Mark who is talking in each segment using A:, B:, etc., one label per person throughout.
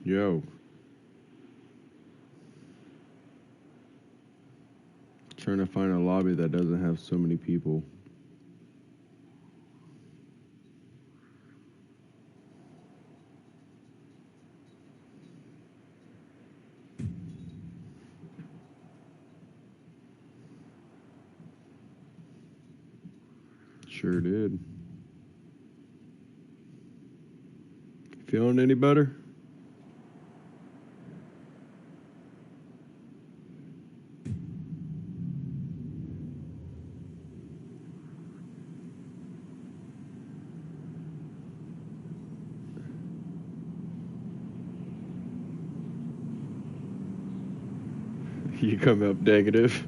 A: Yo. Trying to find a lobby that doesn't have so many people. Sure did. Feeling any better? You come up negative.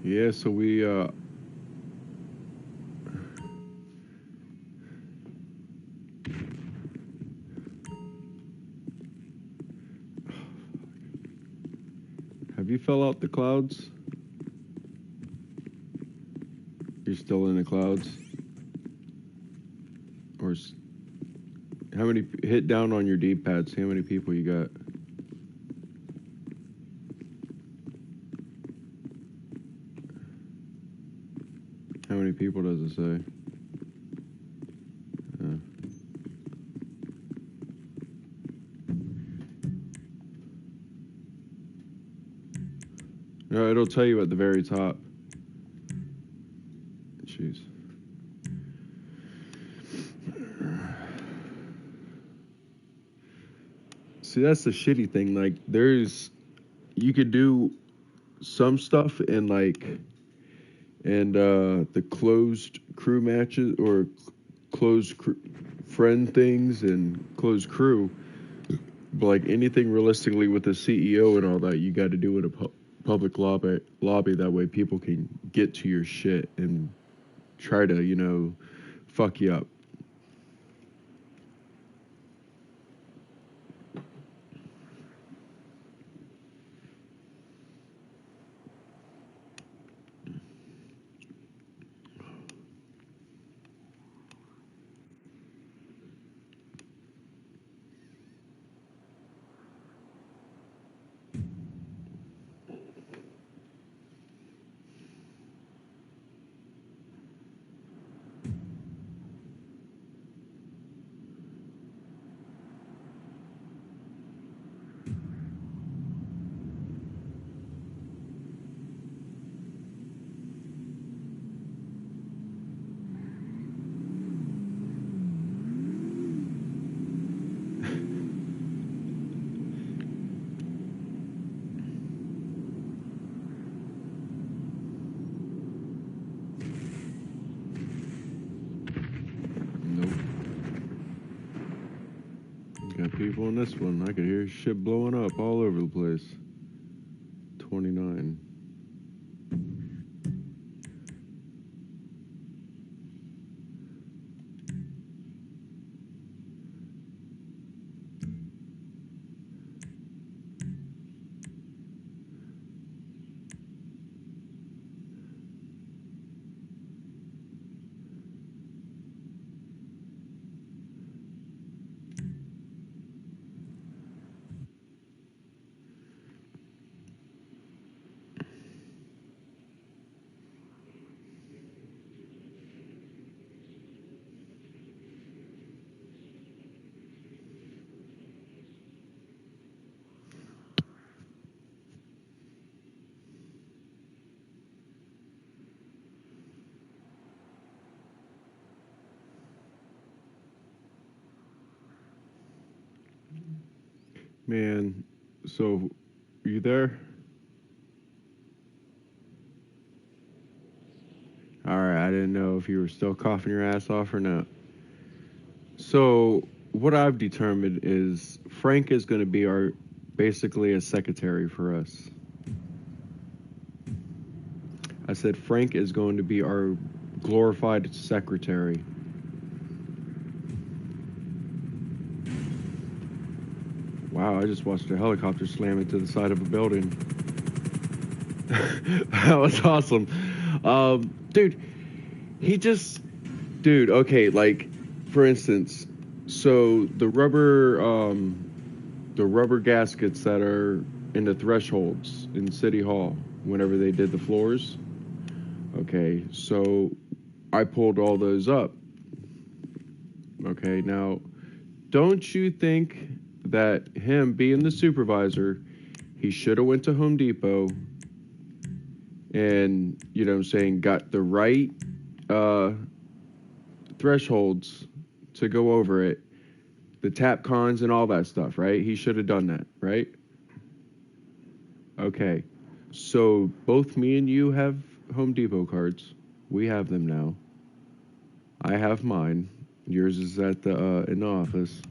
A: Yeah, so we have you fell out the clouds? You're still in the clouds? Or how many hit down on your D-pad, see how many people you got? How many people does it say? No, it'll tell you at the very top. Jeez. See, that's the shitty thing. Like, you could do some stuff in the closed crew matches or friend things and closed crew. But like anything realistically with the CEO and all that, you got to do it a public lobby. That way people can get to your shit and try to, fuck you up. Nope. Got people in this one. I could hear shit blowing up all over the place. 29. Man, so you there? All right, I didn't know if you were still coughing your ass off or not. So what I've determined is Frank is going to be our basically a secretary for us. I said Frank is going to be our glorified secretary. Wow, I just watched a helicopter slam into the side of a building. That was awesome. Dude, he just, dude. Okay, like for instance, so the rubber gaskets that are in the thresholds in City Hall whenever they did the floors. Okay, so I pulled all those up. Okay, now don't you think that him being the supervisor, he should have went to Home Depot and, you know what I'm saying, got the right thresholds to go over it, the tap cons and all that stuff, right? He should have done that, right? Okay. So both me and you have Home Depot cards. We have them now. I have mine. Yours is at the in the office.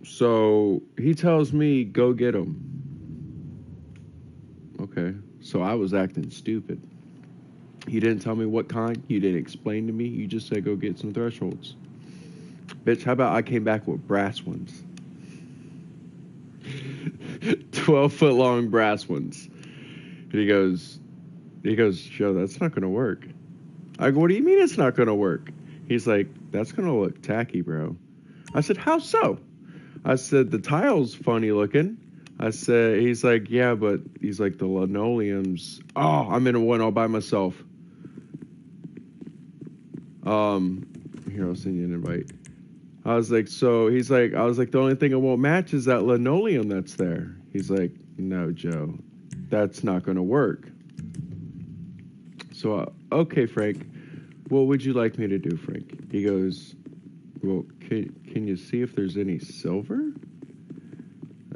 A: So he tells me go get them. Okay. So I was acting stupid. He didn't tell me what kind. You didn't explain to me. You just said go get some thresholds. Bitch, how about I came back with brass ones? 12-foot long brass ones. And he goes, Joe, that's not gonna work. I go, what do you mean it's not gonna work? He's like, that's gonna look tacky, bro. I said, how so? I said, the tile's funny looking. I said, he's like, yeah, but he's like, the linoleum's, oh, I'm in one all by myself. Here, I'll send you an invite. I was like, so he's like, I was like, the only thing it won't match is that linoleum that's there. He's like, no, Joe, that's not going to work. So, okay, Frank, what would you like me to do, Frank? He goes, well, can you see if there's any silver?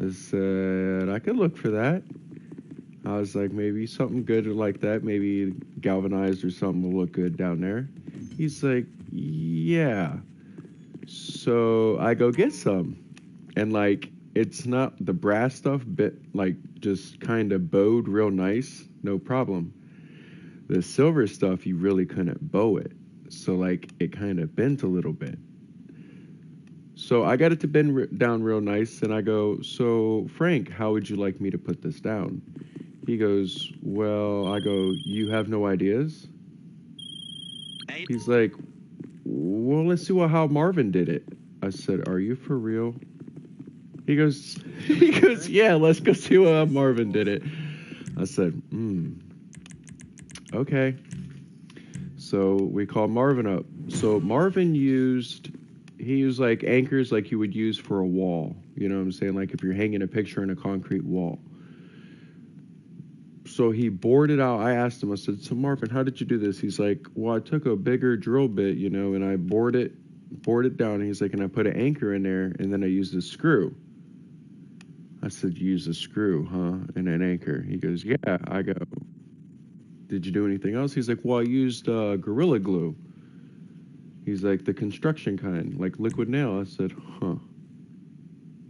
A: I said, I could look for that. I was like, maybe something good like that, maybe galvanized or something will look good down there. He's like, yeah. So I go get some. And like, it's not the brass stuff, but like just kind of bowed real nice, no problem. The silver stuff, you really couldn't bow it. So like, it kind of bent a little bit. So I got it to bend down real nice, and I go, so Frank, how would you like me to put this down? He goes, well, I go, you have no ideas? He's like, well, let's see how Marvin did it. I said, are you for real? He goes, yeah, let's go see how Marvin did it. I said, okay. So we called Marvin up. So Marvin used like anchors like you would use for a wall. You know what I'm saying? Like if you're hanging a picture in a concrete wall. So he bored it out. I asked him, I said, so Marvin, how did you do this? He's like, well, I took a bigger drill bit, you know, and I bored it down. And he's like, and I put an anchor in there, and then I used a screw. I said, you use a screw, huh? And an anchor. He goes, yeah. I go, did you do anything else? He's like, well, I used Gorilla Glue. He's like, the construction kind, like liquid nail. I said, huh.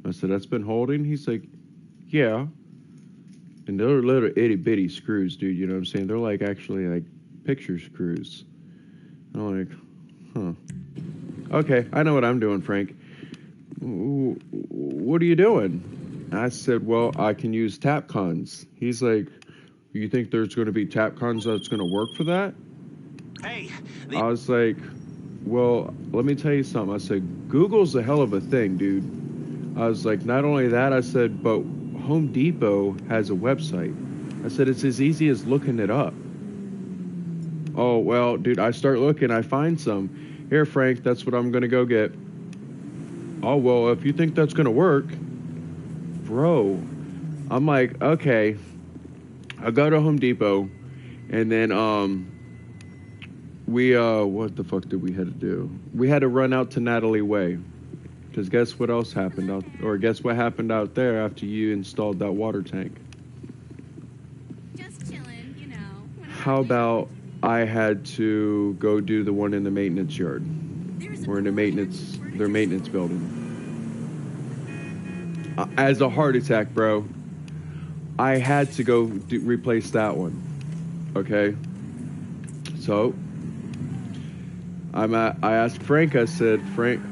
A: I said, that's been holding? He's like, yeah. And they're little itty bitty screws, dude. You know what I'm saying? They're like actually like picture screws. I'm like, huh. Okay, I know what I'm doing, Frank. What are you doing? I said, well, I can use tap cons. He's like, you think there's going to be tap cons that's going to work for that?
B: Hey.
A: I was like, well, let me tell you something. I said, Google's a hell of a thing, dude. I was like, not only that, I said, but Home Depot has a website. I said, it's as easy as looking it up. Oh, well, dude, I start looking, I find some. Here, Frank, that's what I'm going to go get. Oh, well, if you think that's going to work, bro. I'm like, okay. I go to Home Depot, and then, what the fuck did we had to do? We had to run out to Natalie Way. Because guess what else happened guess what happened out there after you installed that water tank?
C: Just chilling, you know.
A: How about I had to go do the one in the maintenance yard? Or in their maintenance building. As a heart attack, bro. I had to go replace that one. Okay? So, I asked Frank, I said, Frank,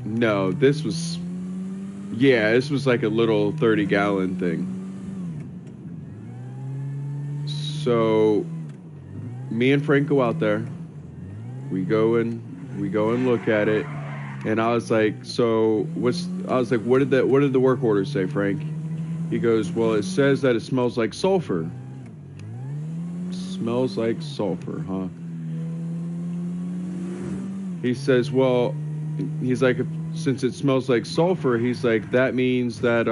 A: no, this was like a little 30-gallon thing. So me and Frank go out there. We go and look at it. And I was like, so I was like, what did the work order say, Frank? He goes, well, it says that it smells like sulfur. Smells like sulfur, huh? He says, well, he's like, since it smells like sulfur, he's like, that means that,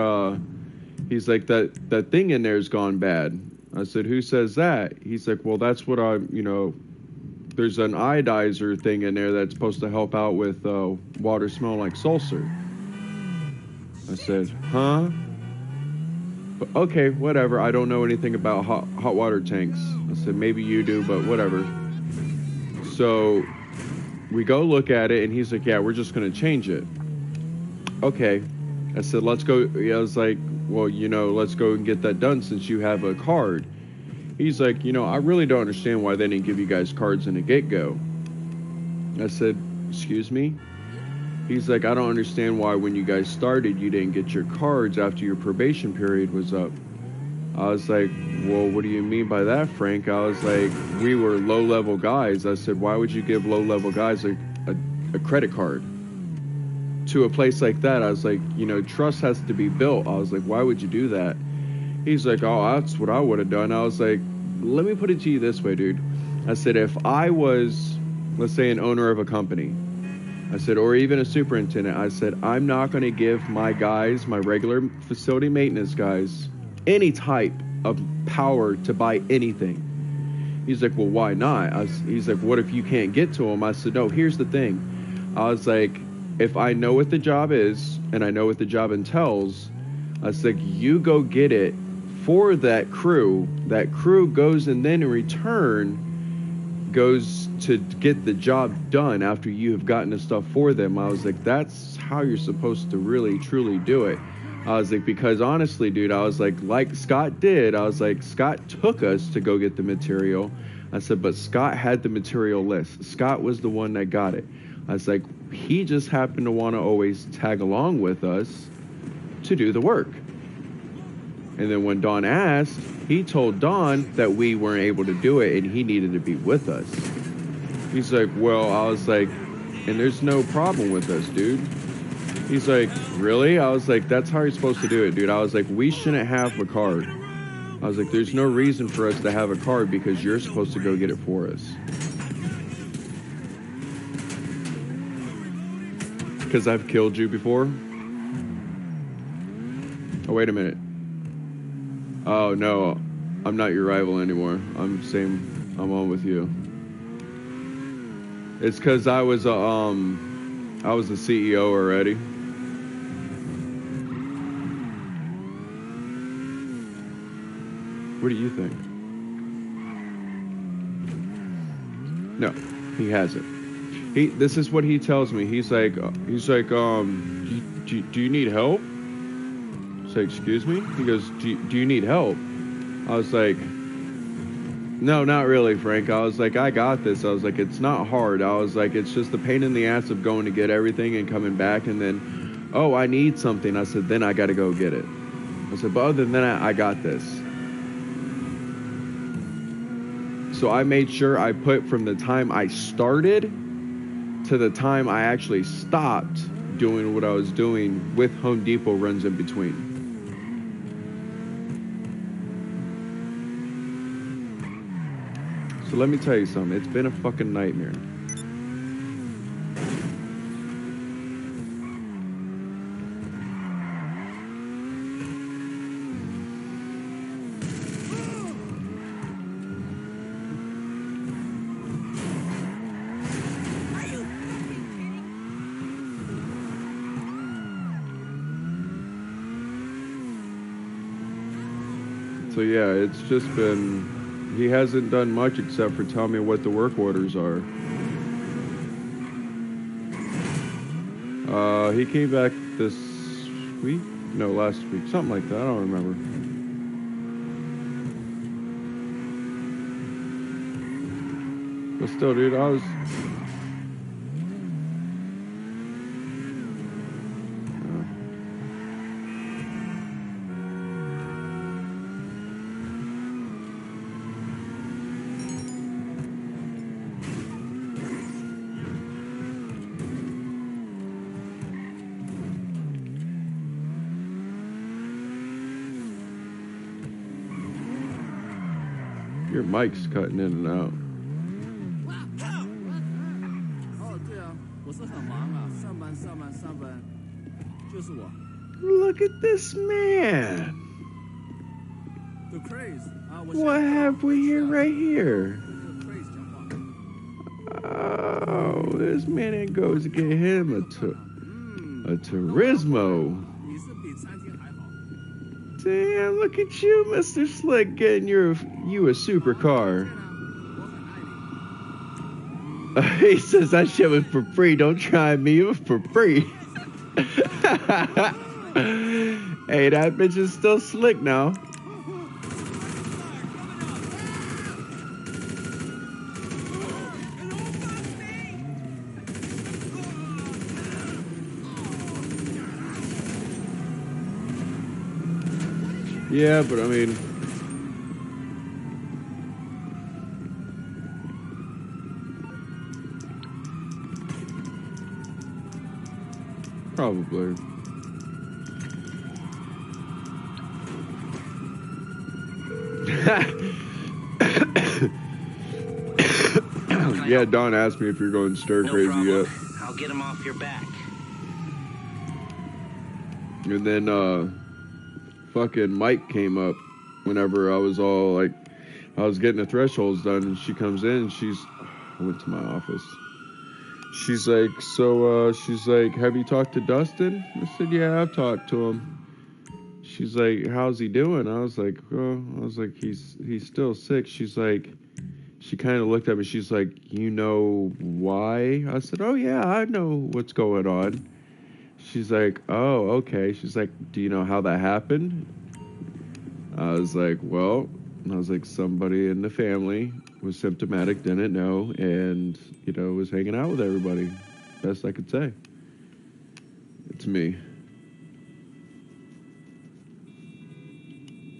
A: he's like, that thing in there's gone bad. I said, who says that? He's like, well, that's what there's an iodizer thing in there that's supposed to help out with water smelling like sulfur. I said, huh? But okay, whatever. I don't know anything about hot water tanks. I said, maybe you do, but whatever. So we go look at it, and he's like, yeah, we're just going to change it. Okay. I said, let's go. I was like, well, let's go and get that done since you have a card. He's like, I really don't understand why they didn't give you guys cards in the get-go. I said, excuse me? He's like, I don't understand why when you guys started, you didn't get your cards after your probation period was up. I was like, well, what do you mean by that, Frank? I was like, we were low-level guys. I said, why would you give low-level guys a credit card to a place like that? I was like, trust has to be built. I was like, why would you do that? He's like, oh, that's what I would have done. I was like, let me put it to you this way, dude. I said, if I was, let's say, an owner of a company, I said, or even a superintendent, I said, I'm not going to give my guys, my regular facility maintenance guys, any type of power to buy anything. He's like, well, why not? He's like, what if you can't get to them? I said, no, here's the thing. I was like, if I know what the job is and I know what the job entails, I said, you go get it for that crew. That crew goes and then in return goes to get the job done after you have gotten the stuff for them. I was like, that's how you're supposed to really truly do it. I was like, because honestly, dude, I was like Scott did. I was like, Scott took us to go get the material. I said, but Scott had the material list. Scott was the one that got it. I was like, he just happened to want to always tag along with us to do the work. And then when Don asked, he told Don that we weren't able to do it and he needed to be with us. He's like, well, I was like, and there's no problem with us, dude. He's like, really? I was like, that's how you're supposed to do it, dude. I was like, we shouldn't have a card. I was like, there's no reason for us to have a card because you're supposed to go get it for us. Because I've killed you before? Oh, wait a minute. Oh, no. I'm not your rival anymore. I'm on with you. It's because I was the CEO already. What do you think? No, he hasn't. This is what he tells me. He's like, do you need help? I say, excuse me? He goes, do you need help? I was like, no, not really, Frank. I was like, I got this. I was like, it's not hard. I was like, it's just the pain in the ass of going to get everything and coming back and then, oh, I need something. I said, then I got to go get it. I said, but other than that, I got this. So I made sure I put from the time I started to the time I actually stopped doing what I was doing with Home Depot runs in between. So let me tell you something. It's been a fucking nightmare. So yeah, it's just been... He hasn't done much except for tell me what the work orders are. He came back this week? No, last week. Something like that. I don't remember. But still, dude, I was... Your mic's cutting in and out.
B: 哦，对啊，我是很忙啊，上班，就是我。
A: Look at this man.
B: The craze 啊，我
A: What have we here right here?
B: 跟那个 craze 讲话。
A: Oh, this man ain't goes to get him a Turismo.
B: 你是比餐厅还好。
A: Damn, look at you, Mr. Slick, getting you a supercar.
B: 我很爱你。
A: He says that shit was for free. Don't try me. It was for free. Hey, that bitch is still slick now. Yeah, but I mean, probably. Yeah, Don asked me if you're going stir crazy yet.
C: I'll get him off your back.
A: And then fucking Mike came up whenever I was all like, I was getting the thresholds done, and she comes in and I went to my office. She's like, she's like, have you talked to Dustin? I said, yeah, I've talked to him. She's like, how's he doing? I was like, he's still sick. She's like, she kind of looked at me. She's like, you know why? I said, oh yeah, I know what's going on. She's like, oh, okay. She's like, do you know how that happened? I was like, well, somebody in the family was symptomatic, didn't know, and, was hanging out with everybody. Best I could say. It's me.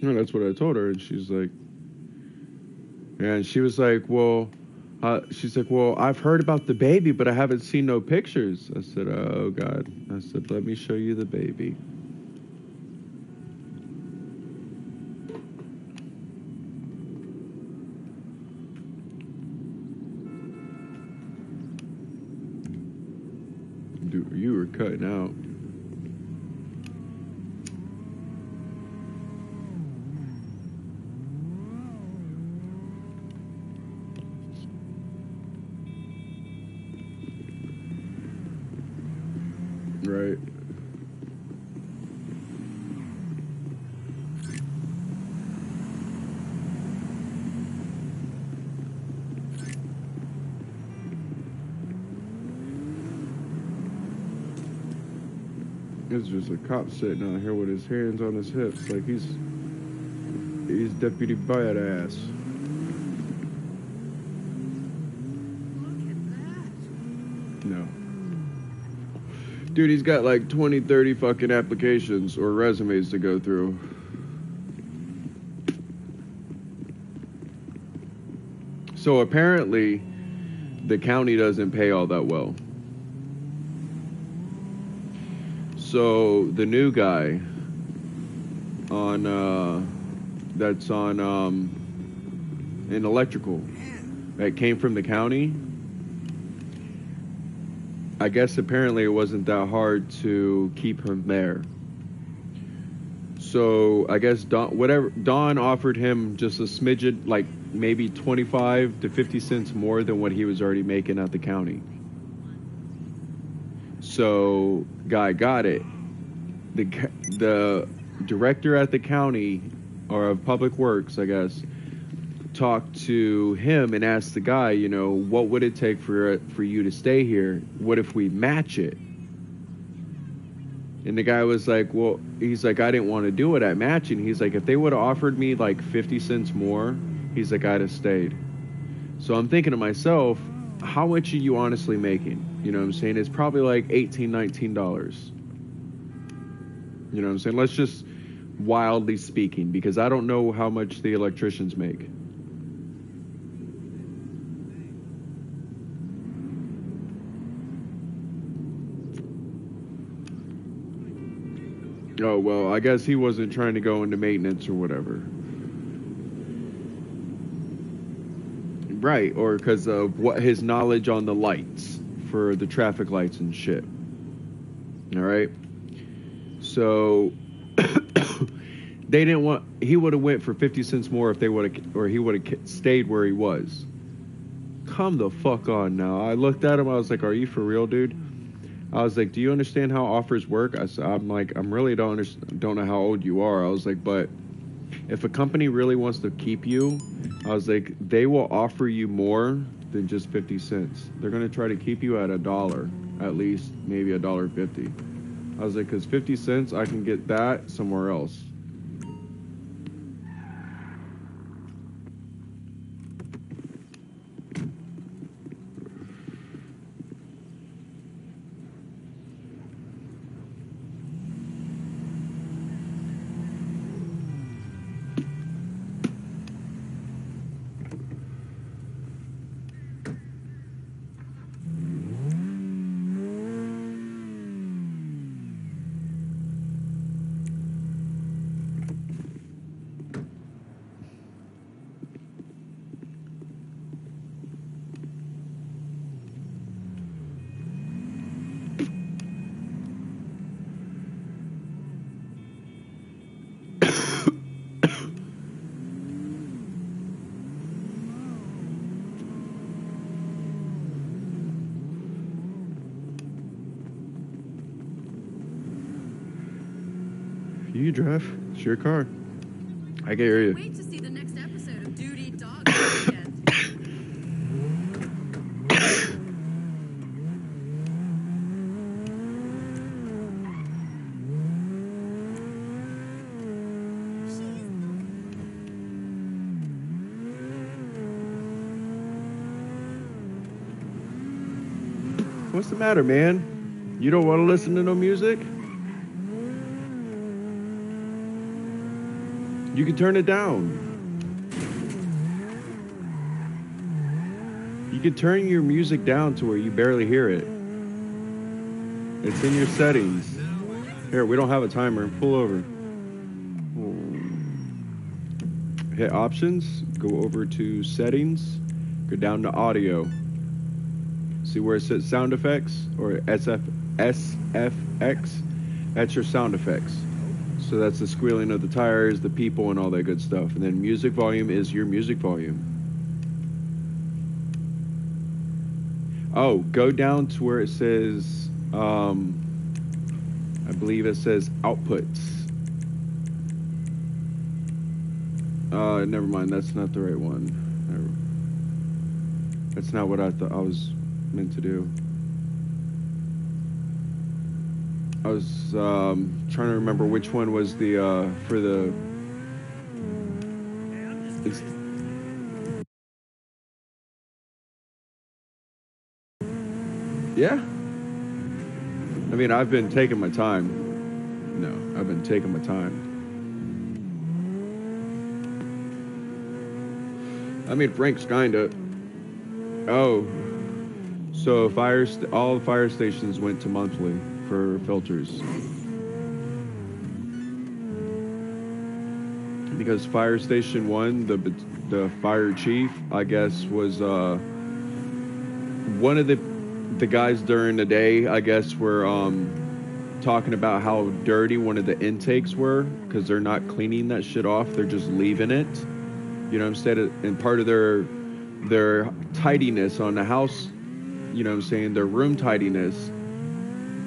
A: No, that's what I told her, and she's like, and she was like, well, she's like, well, I've heard about the baby, but I haven't seen no pictures. I said, oh, God. I said, let me show you the baby. Dude, you were cutting out. Right. It's just a cop sitting out here with his hands on his hips, like he's Deputy Badass. No. Dude, he's got like 20, 30 fucking applications or resumes to go through. So apparently, the county doesn't pay all that well. So the new guy that's on in electrical that came from the county, I guess apparently it wasn't that hard to keep him there. So I guess Don offered him just a smidgen, like maybe 25 to 50 cents more than what he was already making at the county. So guy got it. The director at the county, or of public works, I guess, talked to him and asked the guy, what would it take for you to stay here? What if we match it? And the guy was like, well, he's like, I didn't want to do it at matching. He's like, if they would have offered me like 50 cents more, he's like, I'd have stayed. So I'm thinking to myself, how much are you honestly making? You know what I'm saying? It's probably like $18, $19. You know what I'm saying? Let's just wildly speaking, because I don't know how much the electricians make. Oh, well, I guess he wasn't trying to go into maintenance or whatever. Right, or because of what his knowledge on the lights for the traffic lights and shit. All right. So they didn't want. He would have went for 50 cents more if they would have, or he would have stayed where he was. Come the fuck on now. I looked at him. I was like, "Are you for real, dude?" I was like, "Do you understand how offers work?" I'm like, "I'm really don't know how old you are." I was like, "But if a company really wants to keep you," I was like, "they will offer you more than just 50 cents. They're gonna try to keep you at $1, at least, maybe $1.50." I was like, "Because 50 cents, I can get that somewhere else." You drive. It's your car. I can hear you.
C: Wait to see the next episode of Dude Eat Dog this weekend.
A: What's the matter, man? You don't want to listen to no music? You can turn it down. You can turn your music down to where you barely hear it. It's in your settings. Here, we don't have a timer. Pull over. Hit options. Go over to settings. Go down to audio. See where it says sound effects or SFX? That's your sound effects. So that's the squealing of the tires, the people, and all that good stuff. And then music volume is your music volume. Oh, go down to where it says, I believe it says outputs. Never mind, that's not the right one. That's not what I thought I was meant to do. I was trying to remember which one was the for the. Yeah. I mean, I've been taking my time. No, I've been taking my time. I mean, Frank's kinda. Oh, so all the fire stations went to monthly for filters because fire station 1, the fire chief, I guess, was one of the guys during the day, I guess, were talking about how dirty one of the intakes were because they're not cleaning that shit off, they're just leaving it, you know what I'm saying, and part of their tidiness on the house, you know what I'm saying, their room tidiness,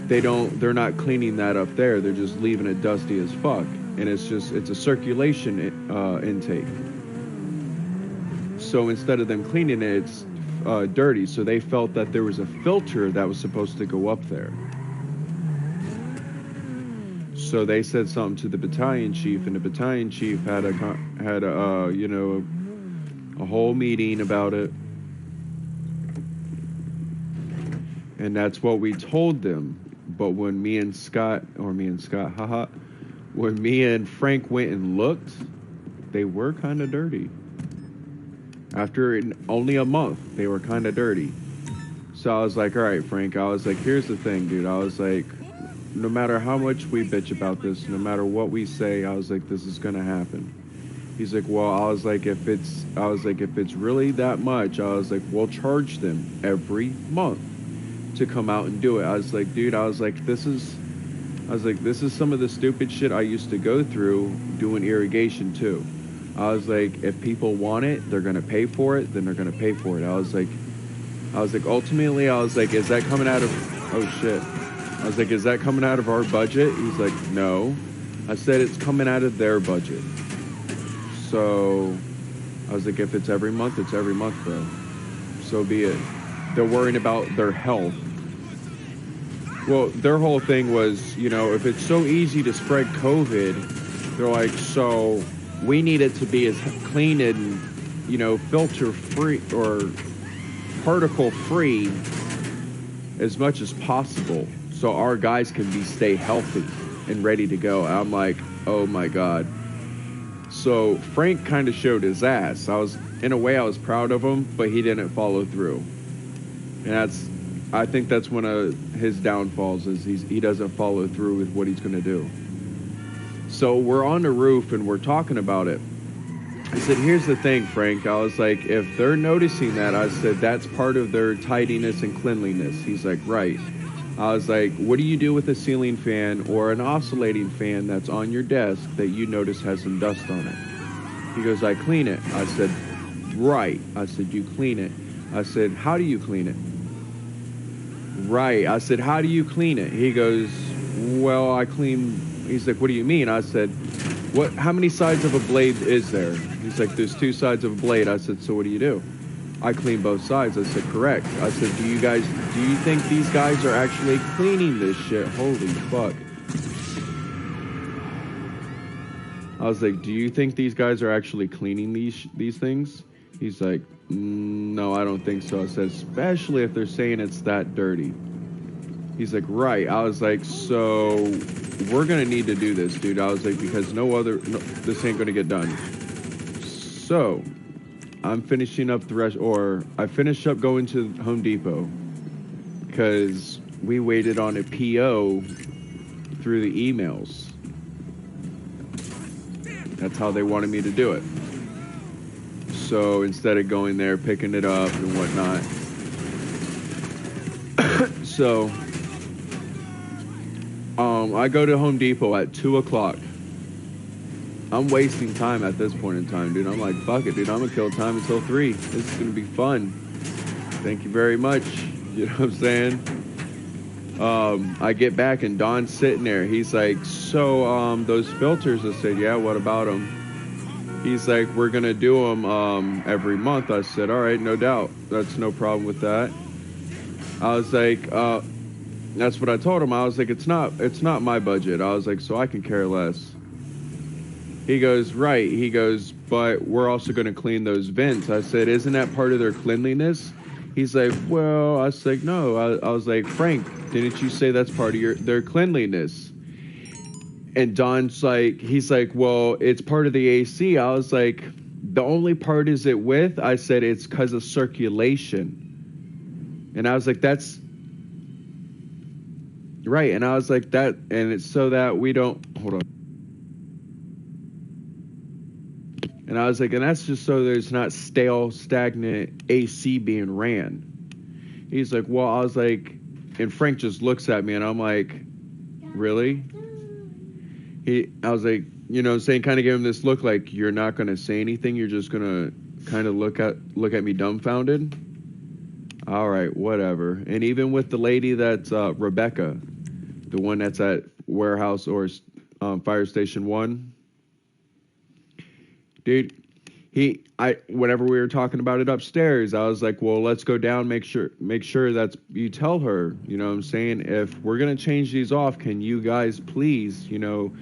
A: they're not cleaning that up there, they're just leaving it dusty as fuck, and it's a circulation intake, so instead of them cleaning it, it's dirty, so they felt that there was a filter that was supposed to go up there. So they said something to the battalion chief, and the battalion chief had a whole meeting about it, and that's what we told them. But when me and Frank went and looked, they were kind of dirty. After only a month, they were kind of dirty. So I was like, all right, Frank, I was like, here's the thing, dude. I was like, no matter how much we bitch about this, no matter what we say, I was like, this is going to happen. He's like, well, if it's really that much, I was like, we'll charge them every month to come out and do it. I was like, dude, this is some of the stupid shit I used to go through doing irrigation too. I was like, if people want it, they're gonna pay for it, then they're gonna pay for it. I was like, ultimately, I was like, is that coming out of, oh shit. I was like, is that coming out of our budget? He's like, no. I said, it's coming out of their budget. So, I was like, if it's every month, it's every month, bro. So be it. They're worrying about their health. Well, their whole thing was, you know, if it's so easy to spread COVID, they're like, so we need it to be as clean and, you know, filter free or particle free as much as possible so our guys can stay healthy and ready to go. And I'm like, oh my God. So Frank kind of showed his ass. I was proud of him, but he didn't follow through. And I think that's one of his downfalls is he doesn't follow through with what he's going to do. So we're on the roof and we're talking about it. I said, here's the thing, Frank. I was like, if they're noticing that, I said, that's part of their tidiness and cleanliness. He's like, right. I was like, what do you do with a ceiling fan or an oscillating fan that's on your desk that you notice has some dust on it? He goes, I clean it. I said, right. I said, you clean it. I said, how do you clean it? Right. I said, how do you clean it? He goes, well, I clean. He's like, what do you mean? I said, how many sides of a blade is there? He's like, there's 2 sides of a blade. I said, so what do? I clean both sides. I said, correct. I said, do you think these guys are actually cleaning this shit? Holy fuck. I was like, do you think these guys are actually cleaning these things? He's like, no, I don't think so. I said, especially if they're saying it's that dirty. He's like, right. I was like, so we're going to need to do this, dude. I was like, because this ain't going to get done. So I'm finishing up I finished up going to Home Depot because we waited on a PO through the emails. That's how they wanted me to do it. So instead of going there, picking it up and whatnot. So I go to Home Depot at 2 o'clock. I'm wasting time at this point in time, dude. I'm like, fuck it, dude. I'm gonna kill time until 3. This is gonna be fun. Thank you very much. You know what I'm saying? I get back and Don's sitting there. He's like, so those filters. I said, yeah, what about them? He's like, we're gonna do them every month. I said, all right, no doubt. That's no problem with that. I was like, that's what I told him. I was like, it's not my budget. I was like, so I can care less. He goes, right. He goes, but we're also going to clean those vents. I said, isn't that part of their cleanliness? He's like, well, I was like, no. I was like, Frank, didn't you say that's part of their cleanliness? And Don's like, he's like, well, it's part of the AC. I was like, the only part is it with? I said, it's because of circulation. And I was like, that's right. And I was like, that, and it's so that we don't, hold on. And I was like, and that's just so there's not stale, stagnant AC being ran. He's like, well, I was like, and Frank just looks at me and I'm like, really? I was like, you know, saying, kind of give him this look like you're not going to say anything. You're just going to kind of look at me dumbfounded. All right, whatever. And even with the lady that's Rebecca, the one that's at warehouse or fire station 1, dude, whenever we were talking about it upstairs, I was like, well, let's go down, make sure that's, you tell her, you know what I'm saying, if we're going to change these off, can you guys please, you know,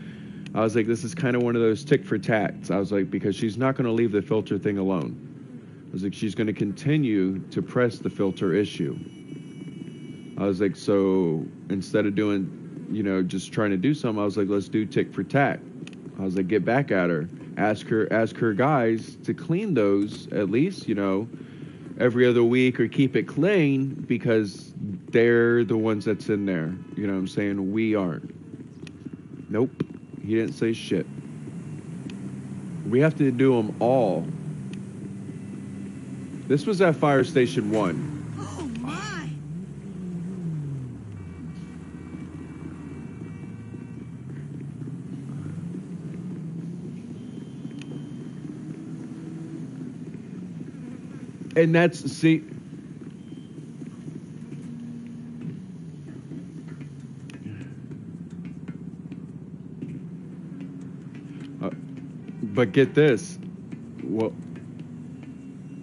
A: I was like, this is kind of one of those tick for tats. I was like, because she's not going to leave the filter thing alone. I was like, she's going to continue to press the filter issue. I was like, so instead of doing, you know, just trying to do something, I was like, let's do tick for tat. I was like, get back at her. Ask her guys to clean those at least, you know, every other week or keep it clean because they're the ones that's in there. You know what I'm saying? We aren't. Nope. He didn't say shit. We have to do them all. This was at Fire Station 1.
C: Oh my!
A: And that's, see... But get this. Well,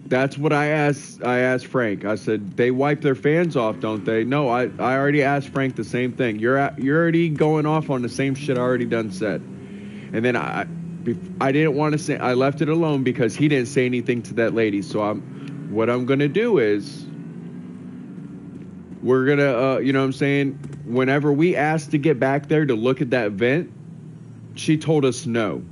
A: that's what I asked Frank. I said, they wipe their fans off, don't they? No, I already asked Frank the same thing. You're already going off on the same shit I already done said. And then I didn't want to say, I left it alone because he didn't say anything to that lady. So what I'm going to do is we're going to, you know what I'm saying? Whenever we asked to get back there to look at that vent, she told us no.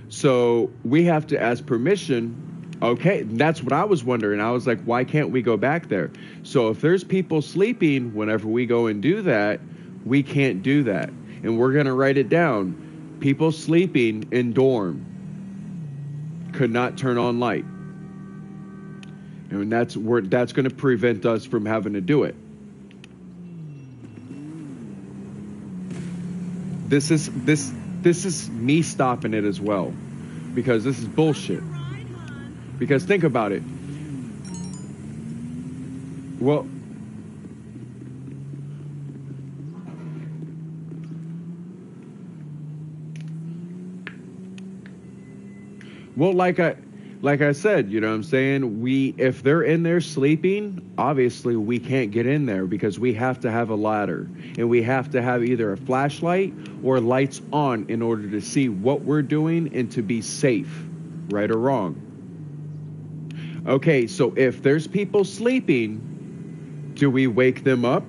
A: So we have to ask permission. Okay, that's what I was wondering. I was like, why can't we go back there? So if there's people sleeping whenever we go and do that, we can't do that. And we're going to write it down. People sleeping in dorm could not turn on light. And that's going to prevent us from having to do it. This is me stopping it as well, because this is bullshit. Because think about it. Well, like I said, you know what I'm saying? If they're in there sleeping, obviously we can't get in there because we have to have a ladder. And we have to have either a flashlight or lights on in order to see what we're doing and to be safe, right or wrong. Okay, so if there's people sleeping, do we wake them up?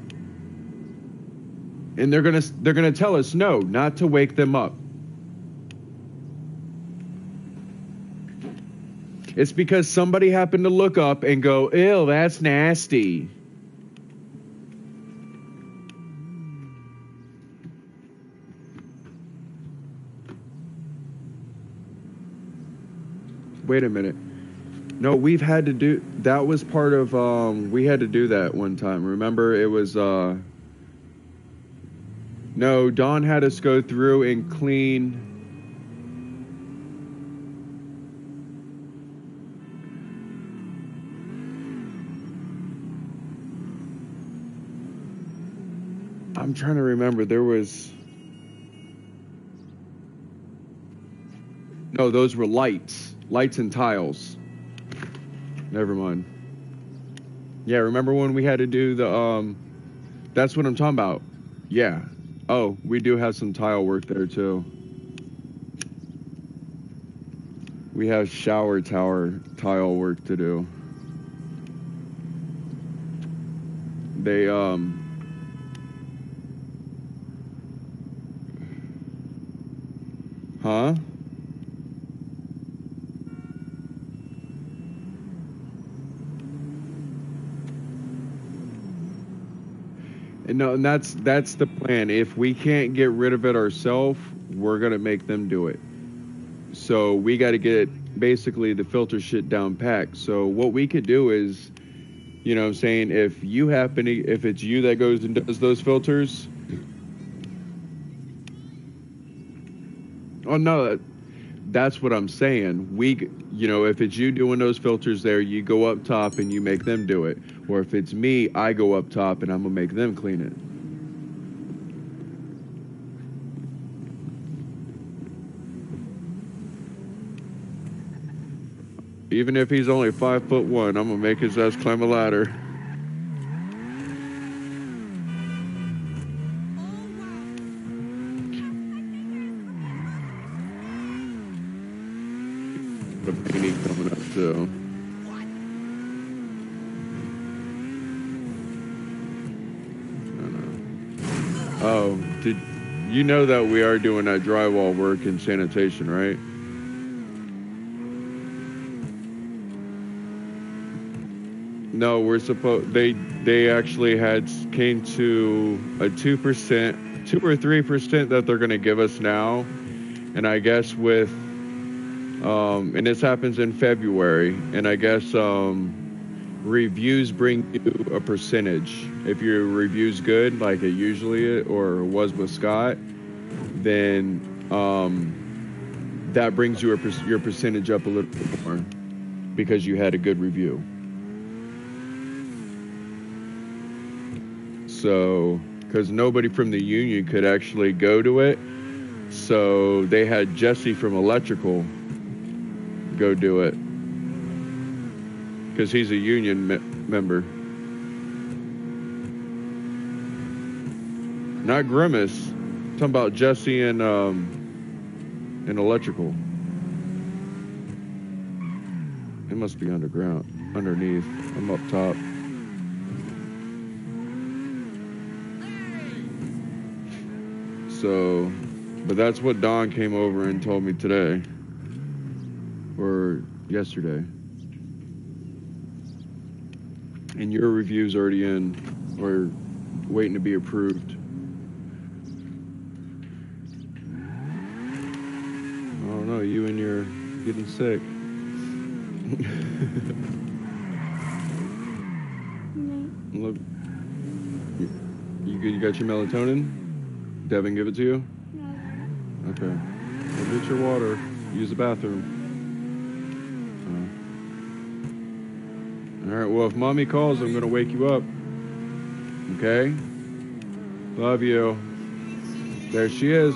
A: And they're gonna tell us no, not to wake them up. It's because somebody happened to look up and go, ew, that's nasty. Wait a minute. No, we've had to do, that was part of, we had to do that one time. Remember, it was, no, Dawn had us go through and clean. I'm trying to remember. There was... No, those were lights. Lights and tiles. Never mind. Yeah, remember when we had to do the... That's what I'm talking about. Yeah. Oh, we do have some tile work there, too. We have shower tower tile work to do. They, Huh? No, and that's the plan. If we can't get rid of it ourselves, we're gonna make them do it. So we got to get basically the filter shit down packed. So what we could do is, you know what I'm saying, if it's you that goes and does those filters. Oh no, that's what I'm saying. You know, if it's you doing those filters there, you go up top and you make them do it. Or if it's me, I go up top and I'm gonna make them clean it. Even if he's only 5'1", I'm gonna make his ass climb a ladder. The painting coming up too. Oh, did you know that we are doing that drywall work and sanitation, right? No, we're supposed. They actually came to a 2% or 3% that they're going to give us now, And I guess with, and this happens in February, and I guess reviews bring you a percentage. If your review's good, like it usually is, or was with Scott, then that brings your percentage up a little bit more because you had a good review. So, because nobody from the union could actually go to it, so they had Jesse from electrical go do it because he's a union member. Not Grimace. I'm talking about Jesse and electrical. It must be underground, underneath. I'm up top. So, but that's what Don came over and told me today, or yesterday. And your review's already in, or waiting to be approved. Oh no, you and you're getting sick. Look, you got your melatonin? Devin, give it to you? No. Okay. Well, get your water. Use the bathroom. All right, well, if mommy calls, I'm going to wake you up. Okay? Love you. There she is.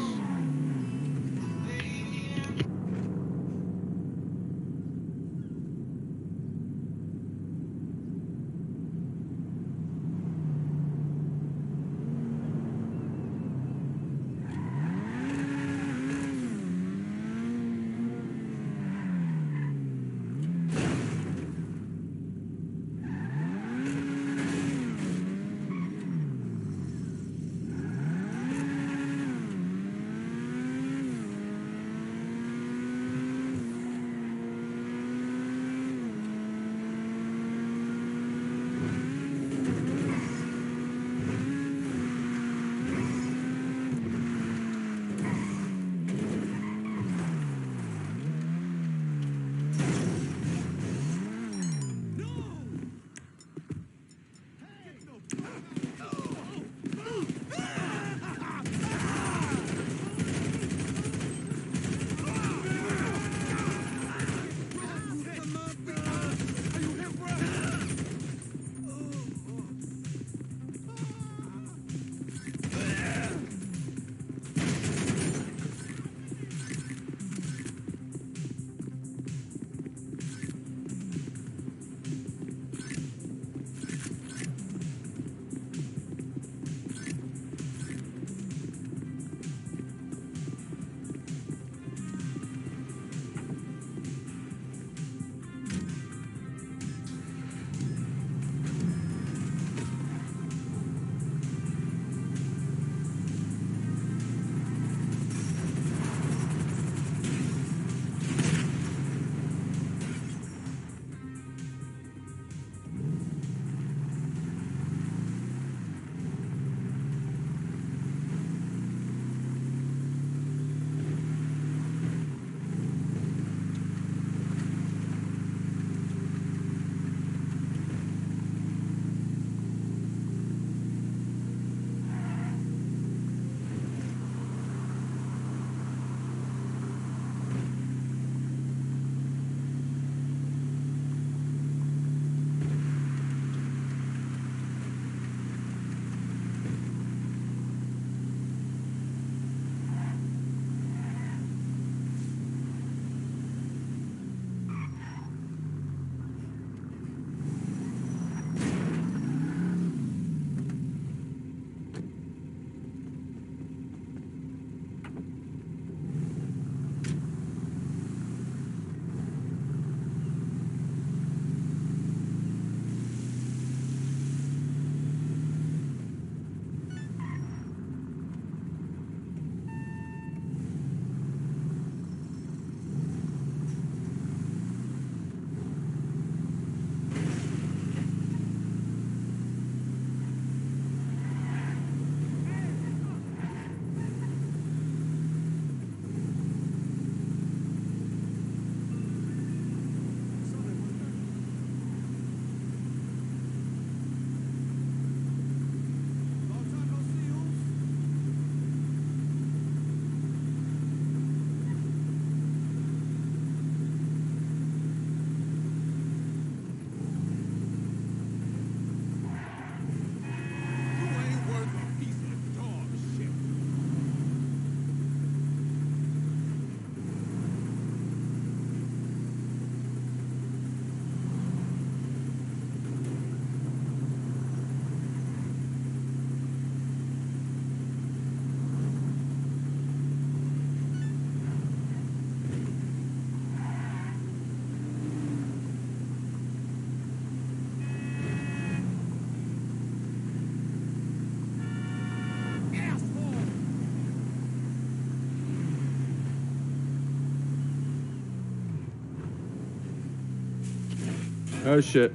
A: Oh shit.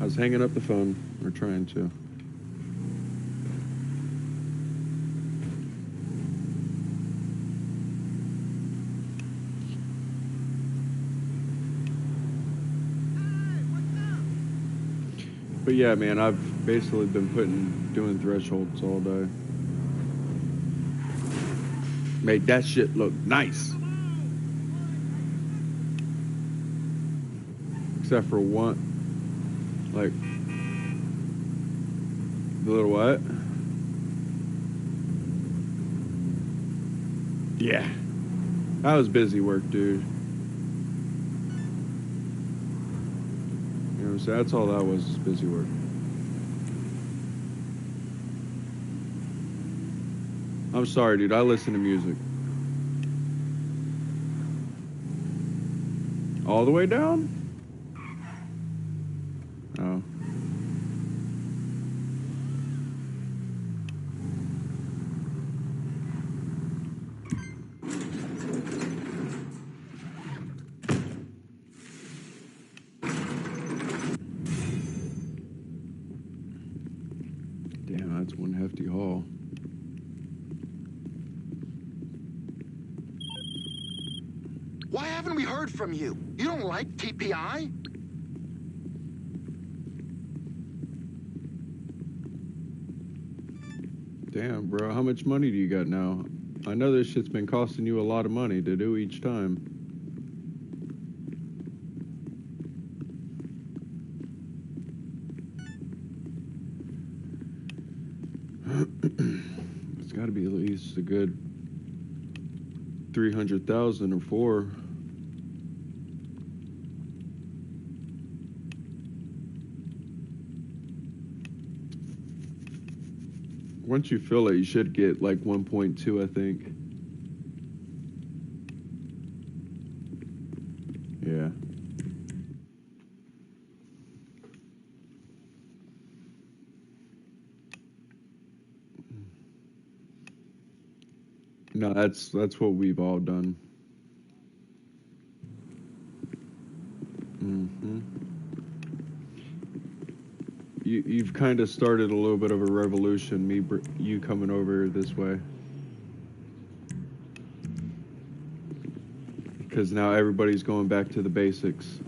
A: I was hanging up the phone, or trying to. But yeah, man, I've basically been doing thresholds all day. Made that shit look nice. Except for one, like, the little what? Yeah. That was busy work, dude. You know what I'm saying? That's all that was busy work. I'm sorry, dude. I listen to music. All the way down? Oh. Damn, that's one hefty haul.
D: Why haven't we heard from you? You don't like TPI?
A: Damn, bro. How much money do you got now? I know this shit's been costing you a lot of money to do each time. It's got to be at least a good 300,000 or 4. Once you fill it, you should get like 1.2, I think. Yeah. No, that's what we've all done. Mm-hmm. You've kind of started a little bit of a revolution, you coming over this way. Because now everybody's going back to the basics.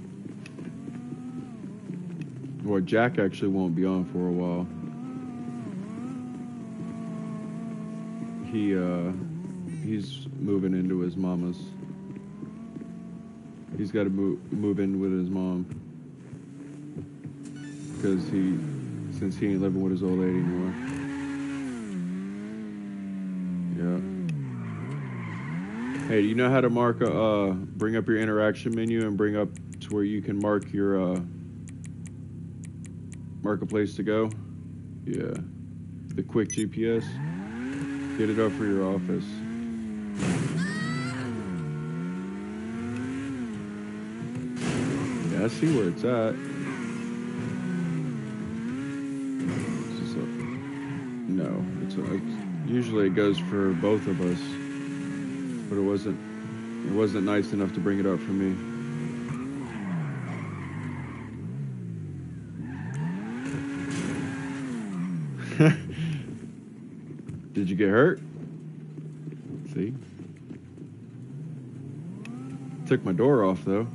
A: Well, Jack actually won't be on for a while. He's moving into his mama's. He's got to move in with his mom. Because since he ain't living with his old lady anymore. Yeah. Hey, do you know how to bring up your interaction menu and bring up to where you can mark a place to go? Yeah. The quick GPS. Get it up for your office. Yeah, I see where it's at. No, usually it goes for both of us, but it wasn't nice enough to bring it up for me. Did you get hurt? See? Took my door off though.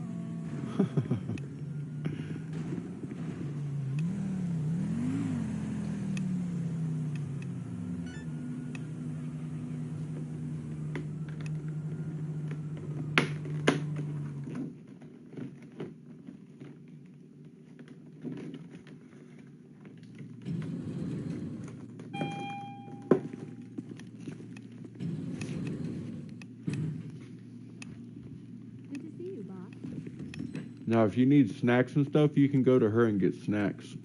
A: Now, if you need snacks and stuff, you can go to her and get snacks.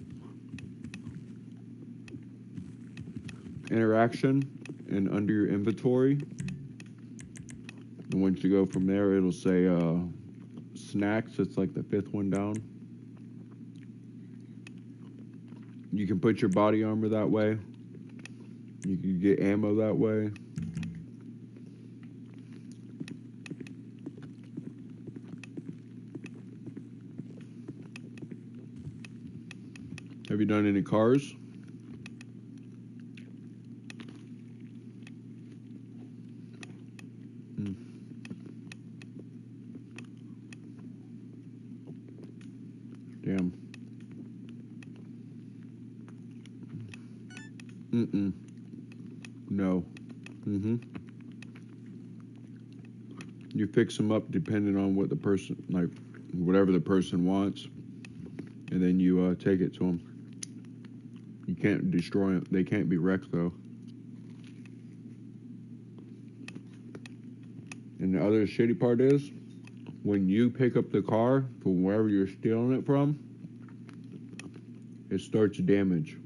A: Interaction, and under your inventory. And once you go from there, it'll say snacks. It's like the 5th one down. You can put your body armor that way. You can get ammo that way. Have you done any cars? Damn. No. You fix them up depending on what the person, like, whatever the person wants, and then you take it to them. You can't destroy them. They can't be wrecked, though. And the other shitty part is, when you pick up the car from wherever you're stealing it from, it starts to damage.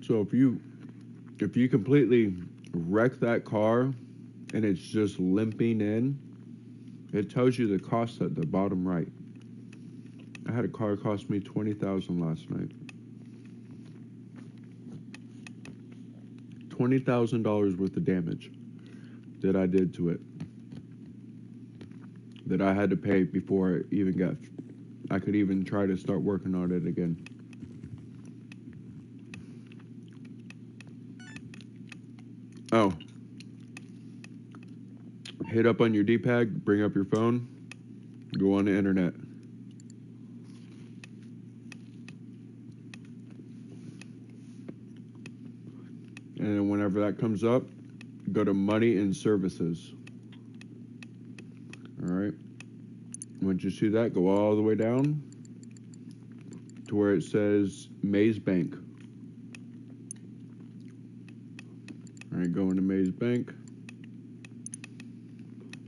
A: So if you completely wreck that car and it's just limping in, it tells you the cost at the bottom right. I had a car cost me $20,000 last night. $20,000 worth of damage that I did to it, that I had to pay before I could even try to start working on it again. Oh, hit up on your D-pad, bring up your phone, go on the internet. And then whenever that comes up, go to Money and Services. All right. Once you see that, go all the way down to where it says Maze Bank. All right, go into Maze Bank.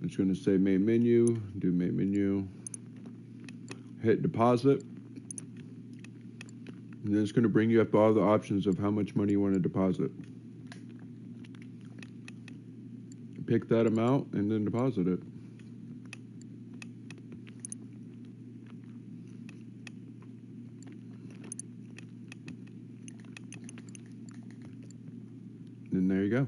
A: It's going to say main menu, do main menu, hit deposit. And then it's going to bring you up all the options of how much money you want to deposit. Pick that amount and then deposit it. And there you go.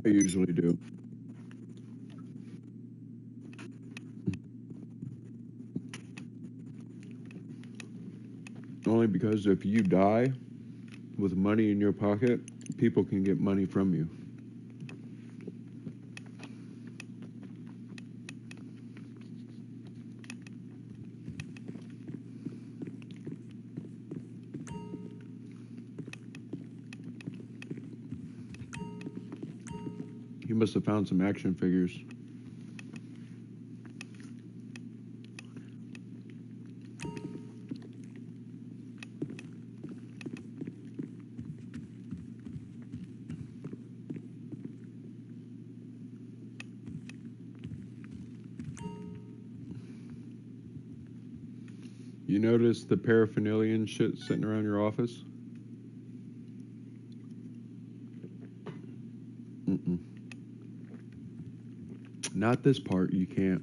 A: I usually do. Only because if you die with money in your pocket, people can get money from you. You must have found some action figures. You notice the paraphernalia and shit sitting around your office? Not this part, you can't.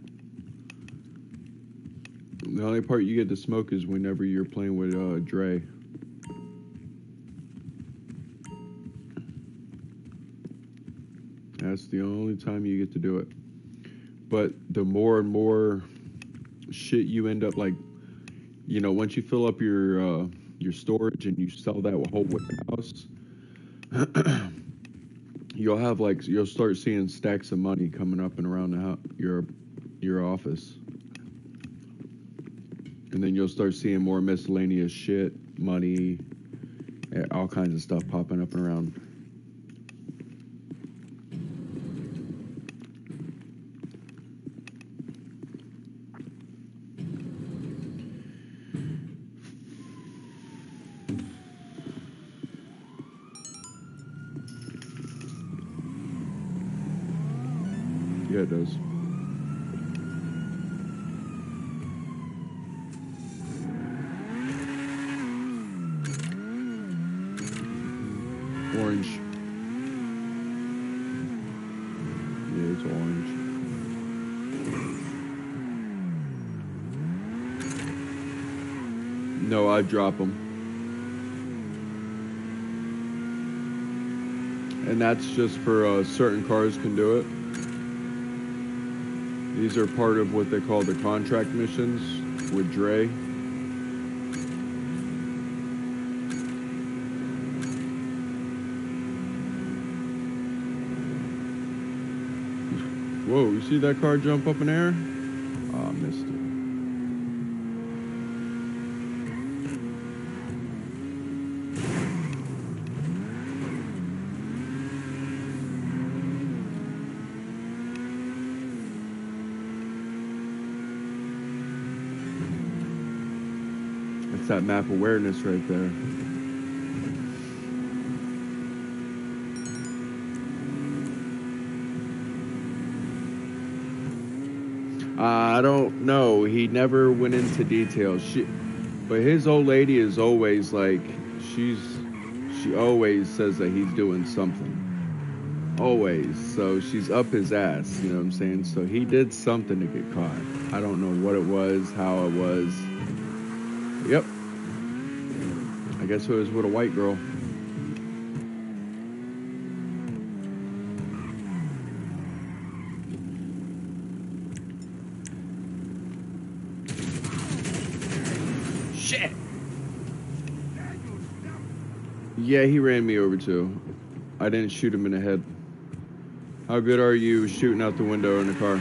A: The only part you get to smoke is whenever you're playing with Dre. That's the only time you get to do it. But the more and more shit you end up, like, you know, once you fill up your storage and you sell that whole warehouse, you'll start seeing stacks of money coming up and around your office. And then you'll start seeing more miscellaneous shit, money, all kinds of stuff popping up and around. Yeah, it does. Orange. Yeah, it's orange. No, I drop them. And that's just for certain cars can do it. These are part of what they call the contract missions with Dre. Whoa, you see that car jump up in air? Oh, I missed it. That's that map awareness right there. I don't know. He never went into details. But his old lady is always like, she always says that he's doing something. Always. So she's up his ass, you know what I'm saying? So he did something to get caught. I don't know what it was, how it was. Yep. I guess it was with a white girl. Shit. Yeah, he ran me over too. I didn't shoot him in the head. How good are you shooting out the window in the car?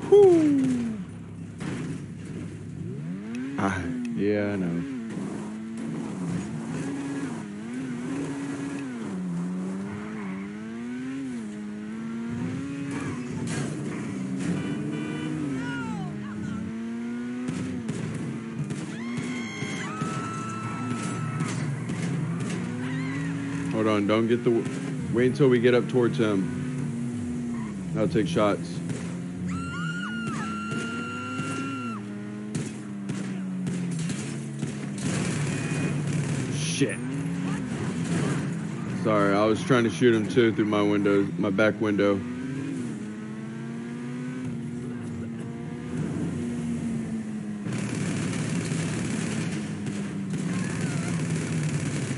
A: Whew. Yeah, I know. Hold on, don't get the... Wait until we get up towards him. I'll take shots. Shit. Sorry, I was trying to shoot him too through my window, my back window.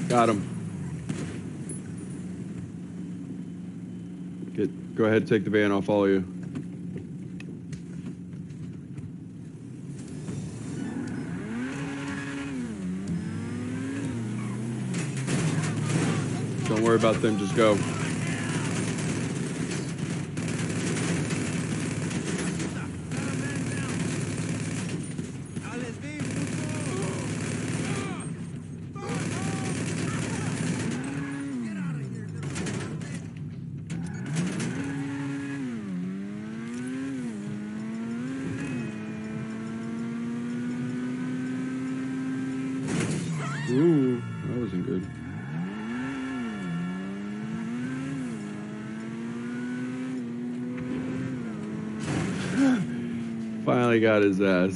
A: Got him. Go ahead, take the van. I'll follow you. Don't worry about them. Just go. Ooh, that wasn't good. Finally got his ass.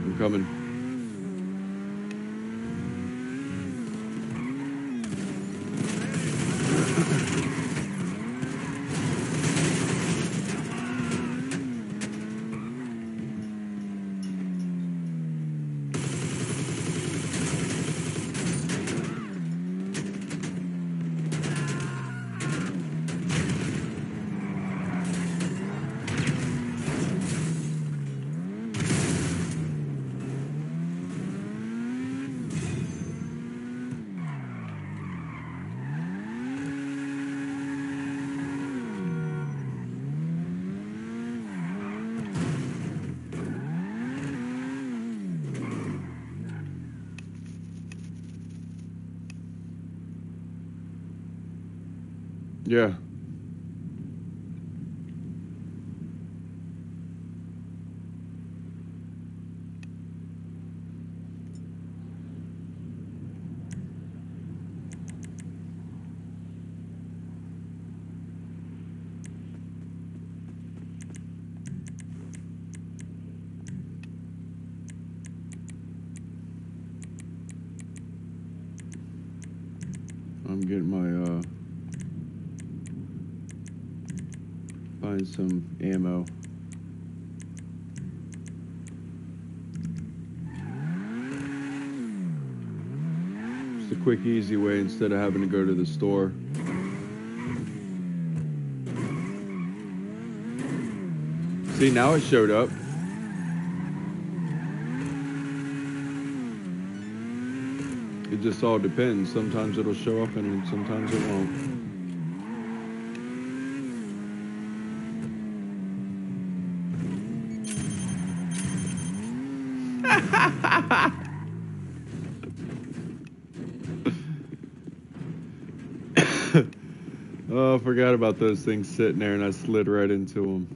A: I'm coming. Yeah. I'm getting my find some ammo. Just a quick, easy way instead of having to go to the store. See, now it showed up. It just all depends. Sometimes it'll show up and sometimes it won't. Oh, I forgot about those things sitting there and I slid right into them.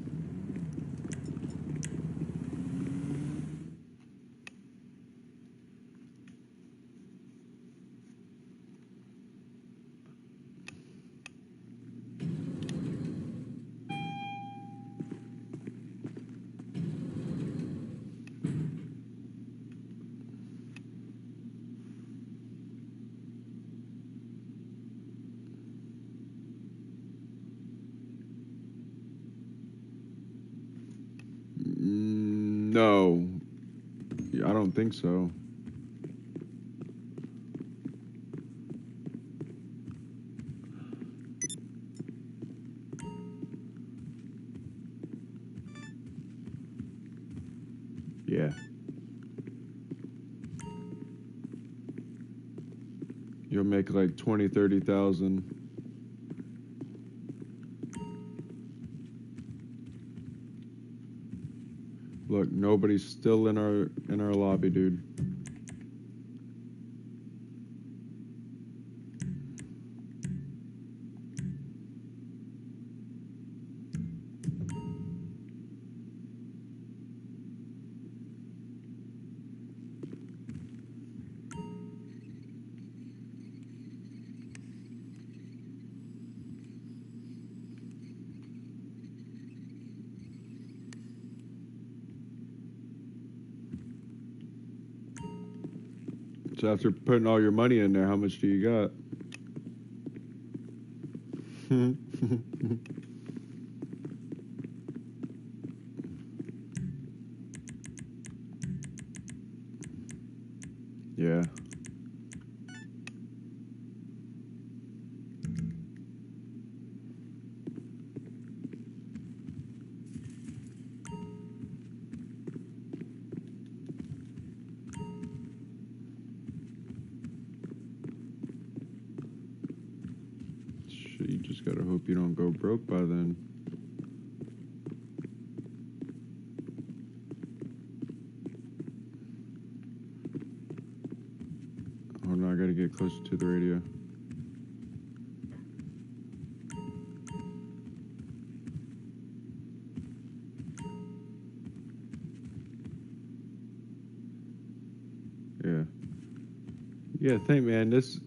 A: No, I don't think so. Yeah. You'll make like 20, 30,000. Look, nobody's still in our lobby, dude. So after putting all your money in there, how much do you got? Yeah. You just gotta hope you don't go broke by then. Oh no, I gotta get closer to the radio. Yeah. Yeah, think, man, this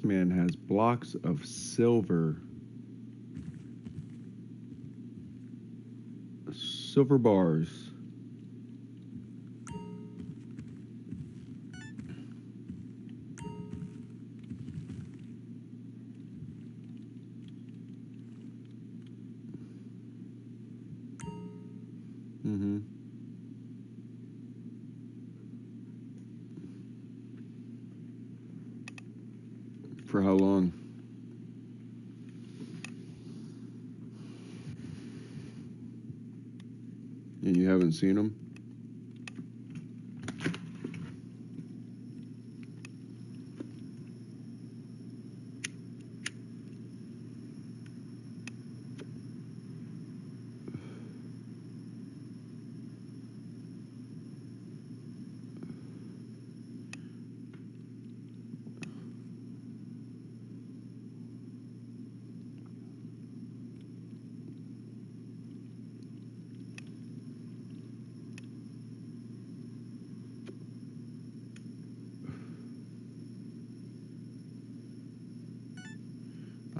A: man has blocks of silver. Silver bars. Mm-hmm. For how long? And you haven't seen them?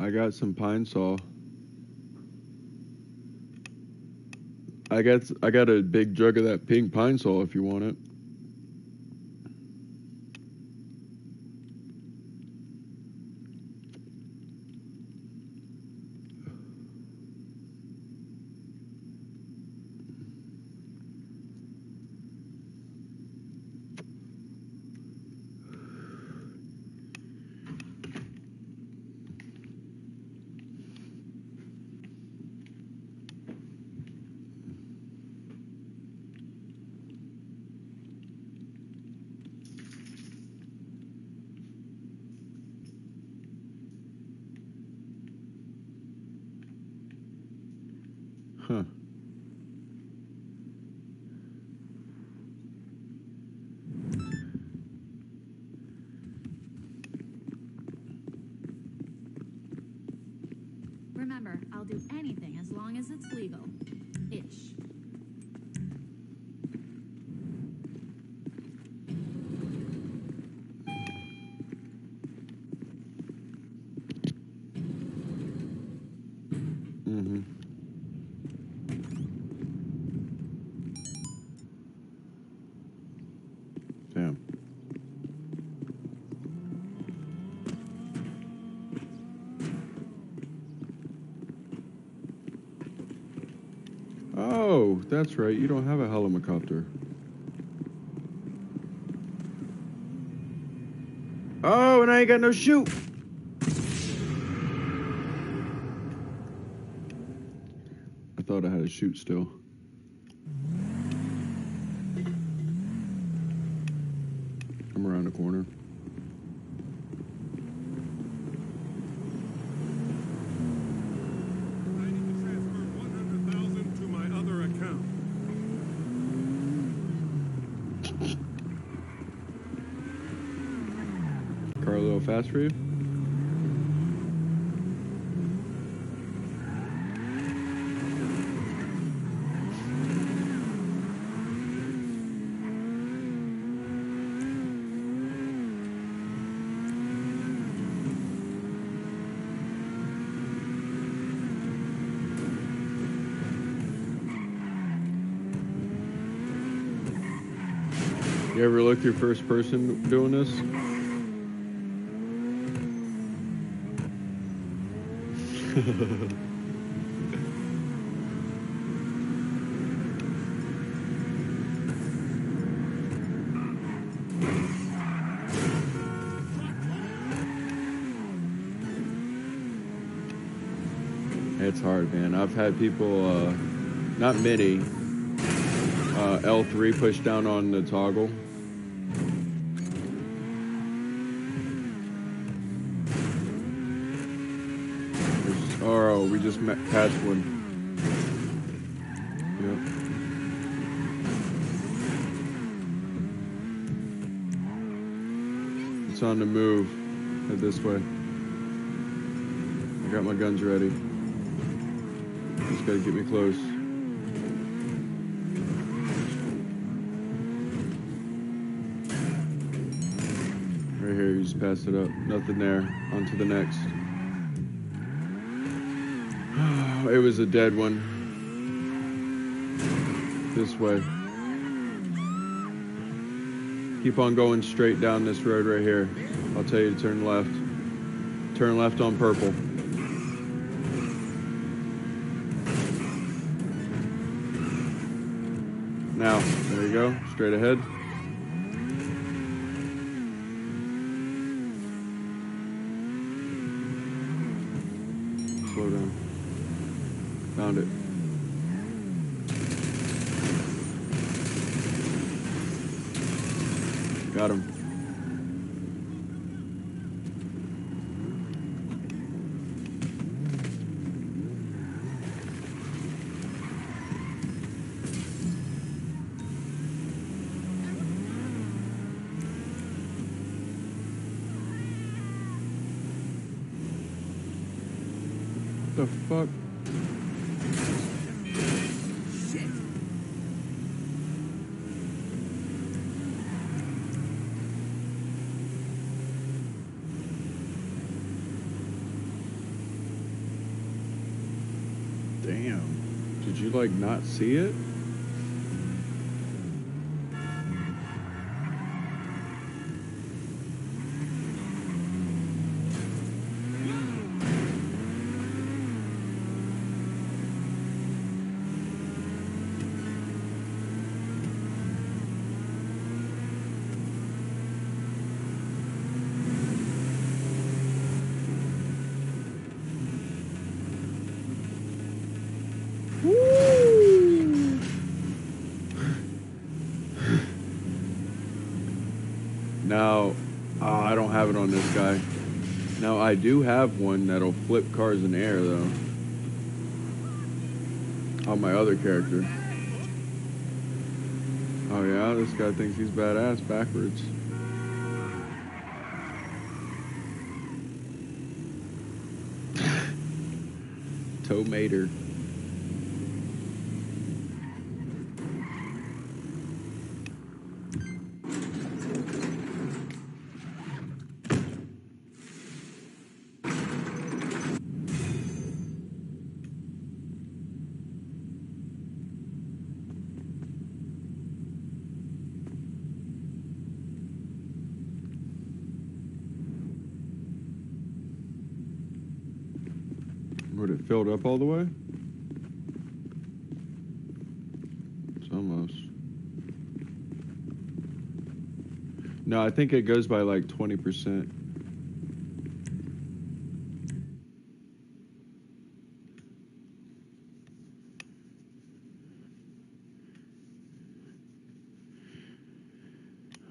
A: I got some Pine Sol. I got a big jug of that pink Pine Sol if you want it. Huh.
C: Remember, I'll do anything as long as it's legal. Ish.
A: Mm-hmm. Damn. Oh, that's right. You don't have a helicopter. Oh, and I ain't got no chute. I thought I had a chute still. I'm around the corner.
E: I need to transfer 100,000 to my other account.
A: Car a little fast for you? You ever look your first person doing this? It's hard, man. I've had people, not many, L3 push down on the toggle. Oh, we just passed one. Yep. It's on the move. Head this way. I got my guns ready. Just gotta get me close. Right here, you just passed it up. Nothing there. On to the next. It was a dead one. This way. Keep on going straight down this road right here. I'll tell you to turn left. Turn left on purple. Now, there you go. Straight ahead. Slow down. Found it. Got him. What the fuck? Damn. Did you like not see it? Now, I don't have it on this guy. Now, I do have one that'll flip cars in air, though. On my other character. Oh yeah, this guy thinks he's badass backwards. Tomater. Would it filled up all the way? It's almost. No, I think it goes by like 20%.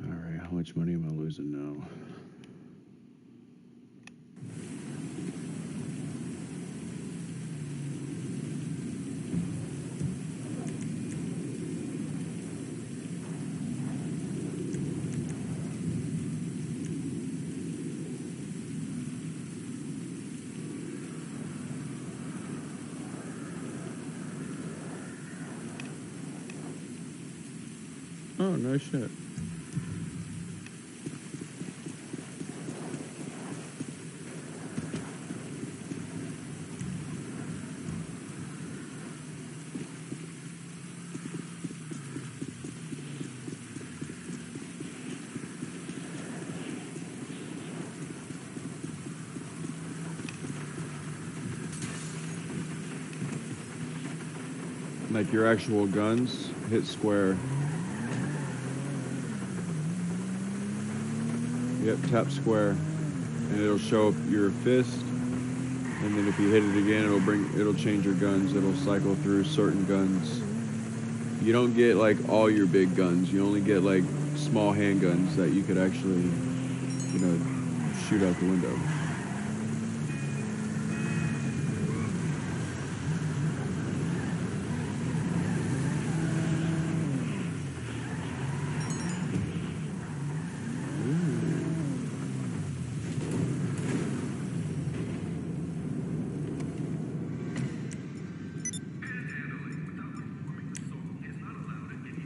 A: All right, how much money am I losing now? Oh, no shit. Like your actual guns, hit square. Yep, tap square, and it'll show up your fist. And then if you hit it again, it'll change your guns. It'll cycle through certain guns. You don't get like all your big guns. You only get like small handguns that you could actually, you know, shoot out the window.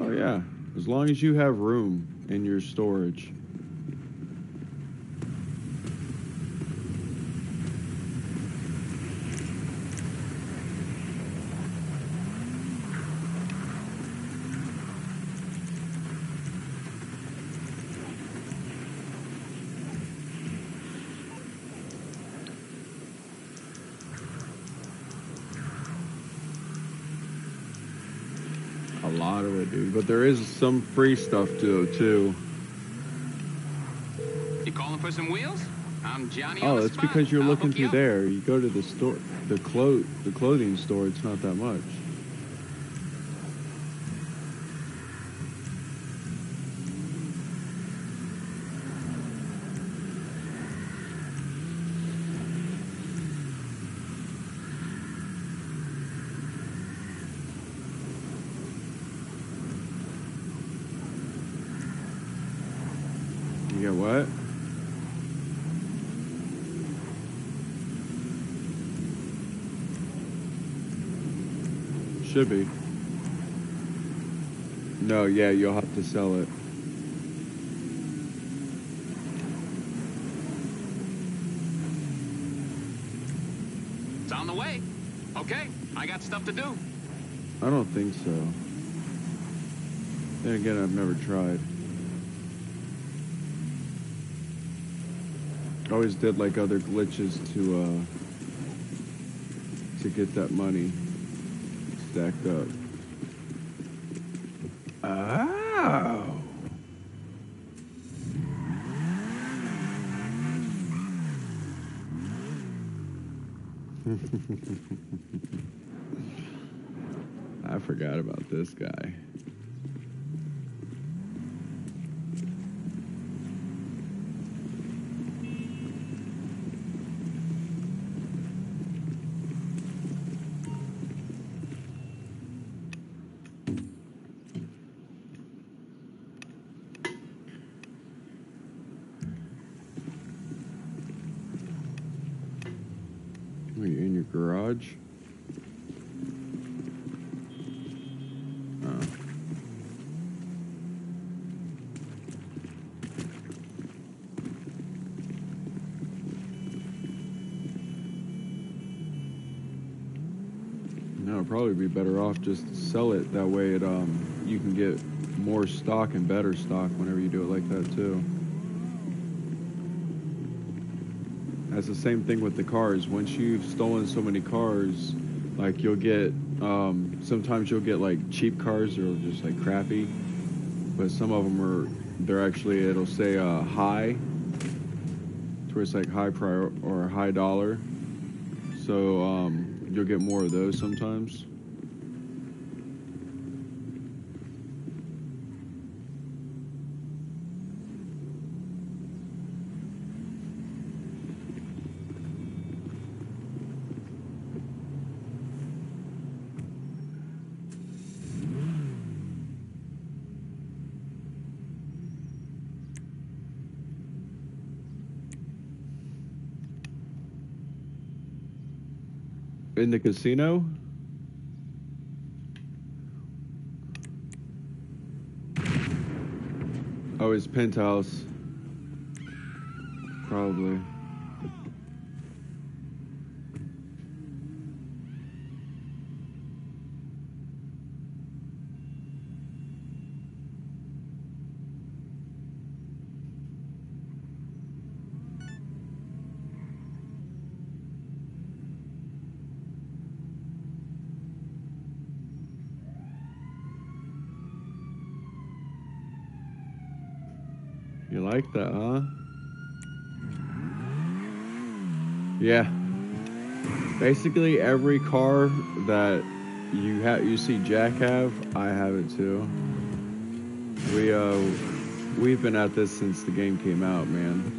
A: Oh yeah, as long as you have room in your storage. A lot of it, dude. But there is some free stuff too.
F: You calling for some wheels? I'm Johnny.
A: Oh,
F: on the
A: that's
F: spot.
A: because you're
F: I'll
A: looking
F: hook you
A: through
F: up.
A: there. You go to the store, the clothing store. It's not that much. You get what? Should be. No, yeah, you'll have to sell it.
F: It's on the way. Okay, I got stuff to do.
A: I don't think so. Then again, I've never tried. I always did like other glitches to get that money stacked up. Oh. I forgot about this guy. garage. Oh. No, it'd probably be better off just to sell it. That way it you can get more stock and better stock whenever you do it like that too. That's the same thing with the cars. Once you've stolen so many cars, like you'll get sometimes you'll get like cheap cars that are just like crappy, but some of them are it'll say high, to where it's like high prior or high dollar. So you'll get more of those sometimes. In the casino? Oh, his penthouse. Probably. You like that, huh? Yeah. Basically, every car that you see Jack have, I have it too. We've been at this since the game came out, man.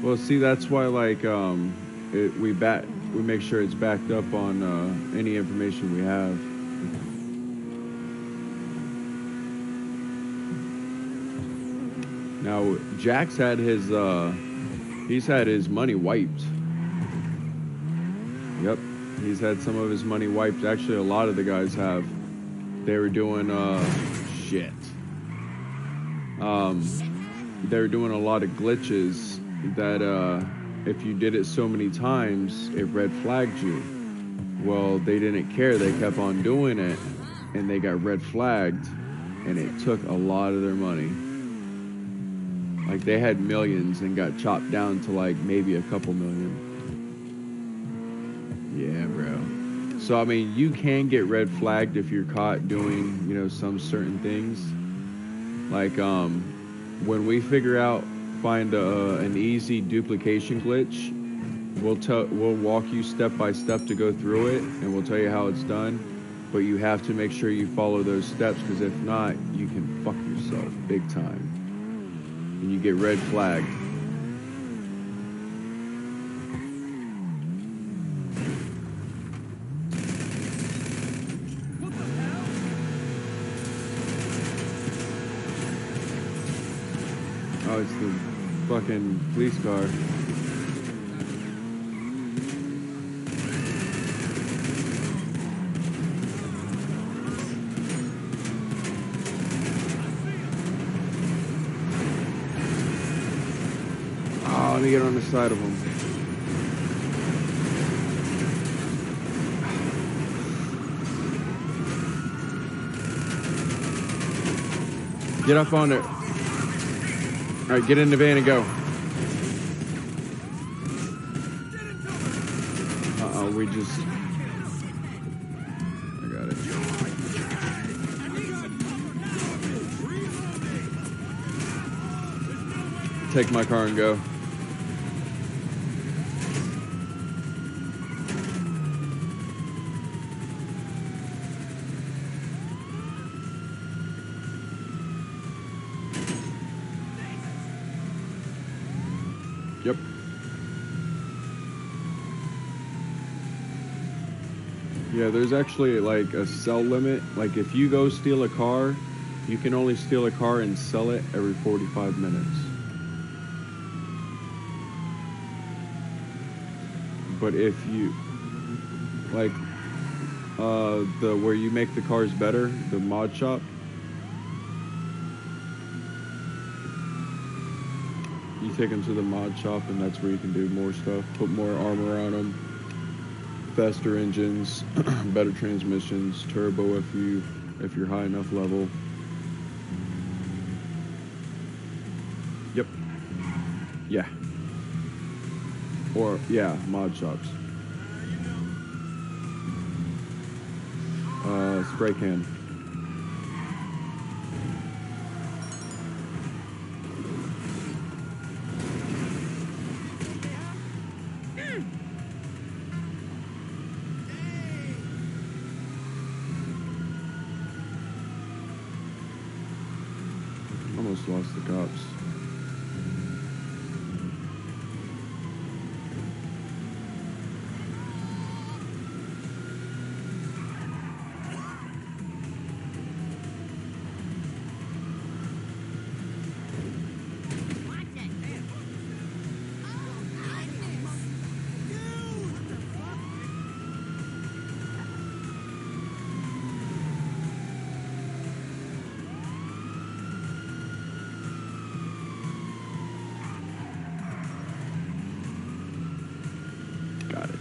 A: Well, see, that's why like we make sure it's backed up on any information we have. Now, Jack's had his he's had his money wiped. Yep, he's had some of his money wiped. Actually, a lot of the guys have. They were doing shit. They were doing a lot of glitches that if you did it so many times, it red flagged you. Well, they didn't care. They kept on doing it, and they got red flagged, and it took a lot of their money. Like, they had millions and got chopped down to, like, maybe a couple million. Yeah, bro. So, I mean, you can get red flagged if you're caught doing, you know, some certain things. Like, when we find an easy duplication glitch, we'll walk you step by step to go through it, and we'll tell you how it's done. But you have to make sure you follow those steps, because if not, you can fuck yourself big time, and you get red flagged. Oh, it's the fucking police car. Oh, let me get on the side of him. Get up on it. All right, get in the van and go. Uh-oh, we just... I got it. Take my car and go. Yep. Yeah, there's actually like a sell limit. Like if you go steal a car, you can only steal a car and sell it every 45 minutes. But if you like the where you make the cars better, the mod shop, you take them to the mod shop and that's where you can do more stuff, put more armor on them, faster engines, better transmissions, turbo if you're high enough level. Yep. Yeah. Or yeah, mod shops. Spray can. Almost lost the cops. Got it.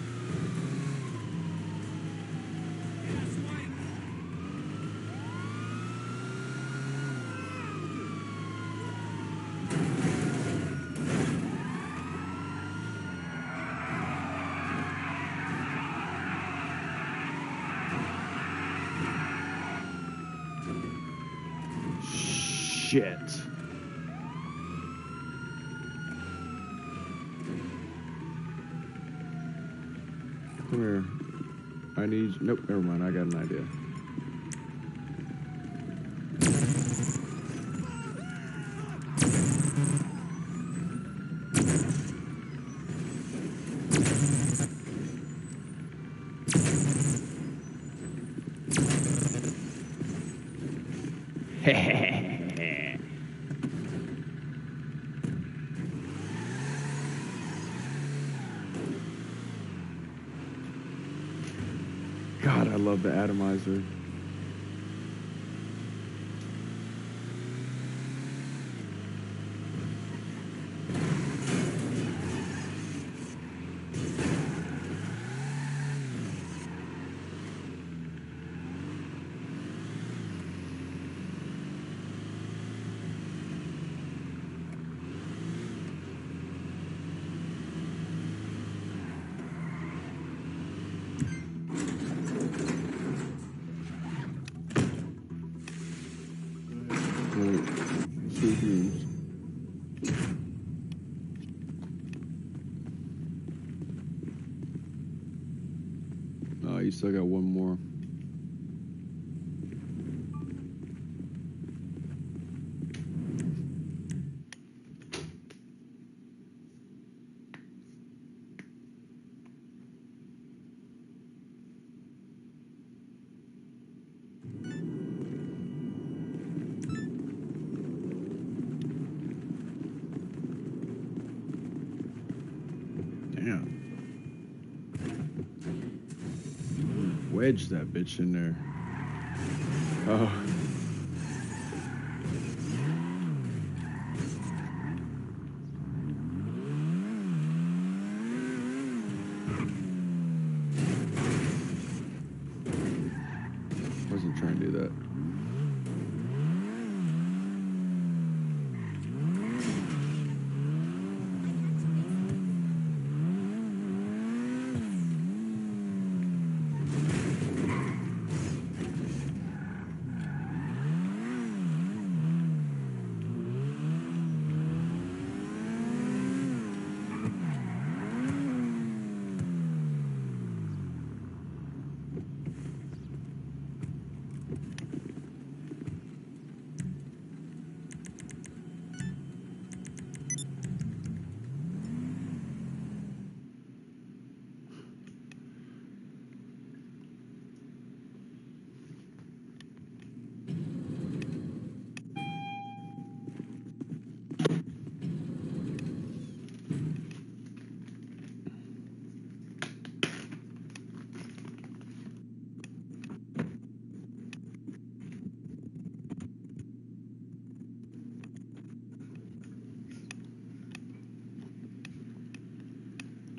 A: Shit. Come here. I need. Nope, never mind. I got an idea. God, I love the atomizer. Sweet dreams. Oh, you still got one more. Damn. Wedge that bitch in there. Oh. Wasn't trying to do that.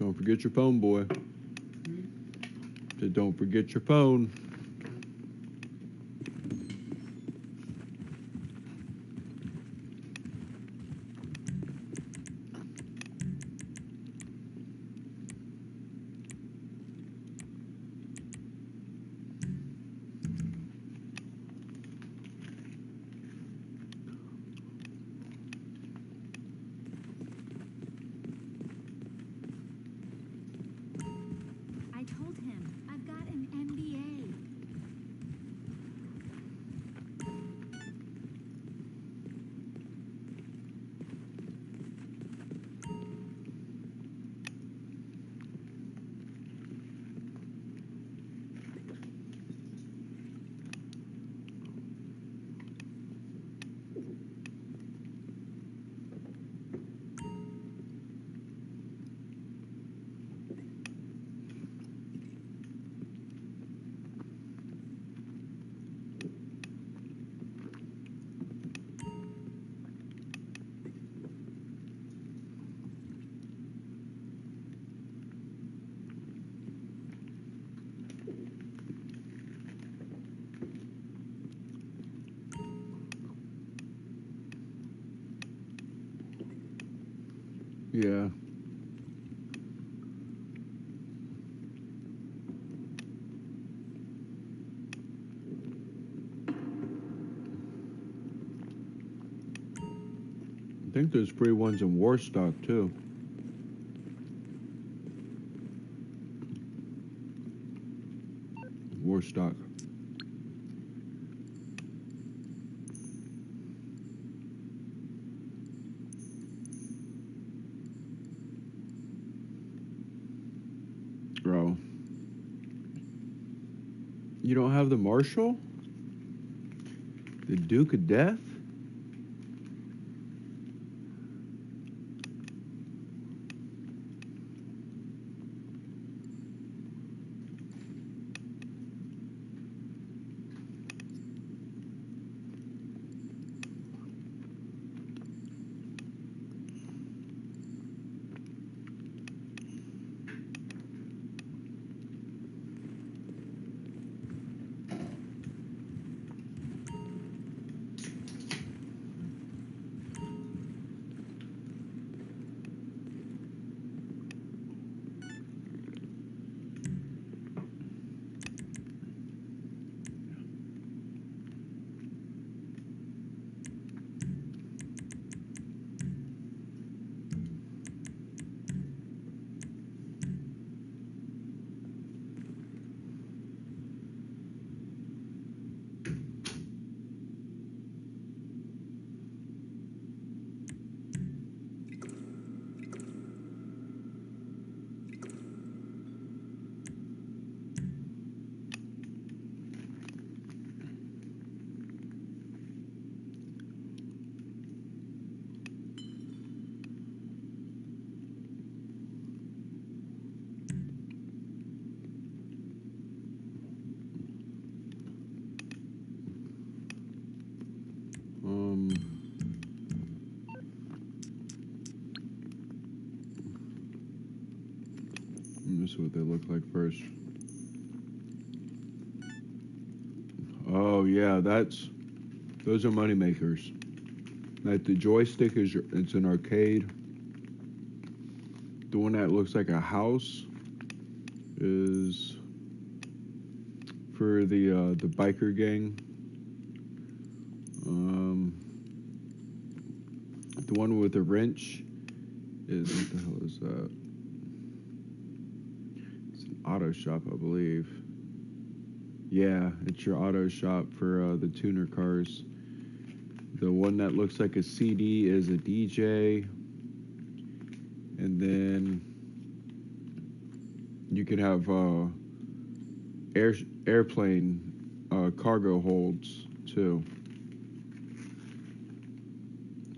A: Don't forget your phone, boy. Said don't forget your phone.
C: I told him I've got an MBA. Yeah. I think there's free ones in Warstock too. Warstock. Bro. You don't have the Marshall? The Duke of Death? This is what they look like first. Oh yeah, those are money makers. Like the joystick it's an arcade. The one that looks like a house is for the biker gang. The one with the wrench is, what the hell is that? It's an auto shop, I believe. Yeah, it's your auto shop for the tuner cars. The one that looks like a CD is a DJ. And then you can have airplane cargo holds too.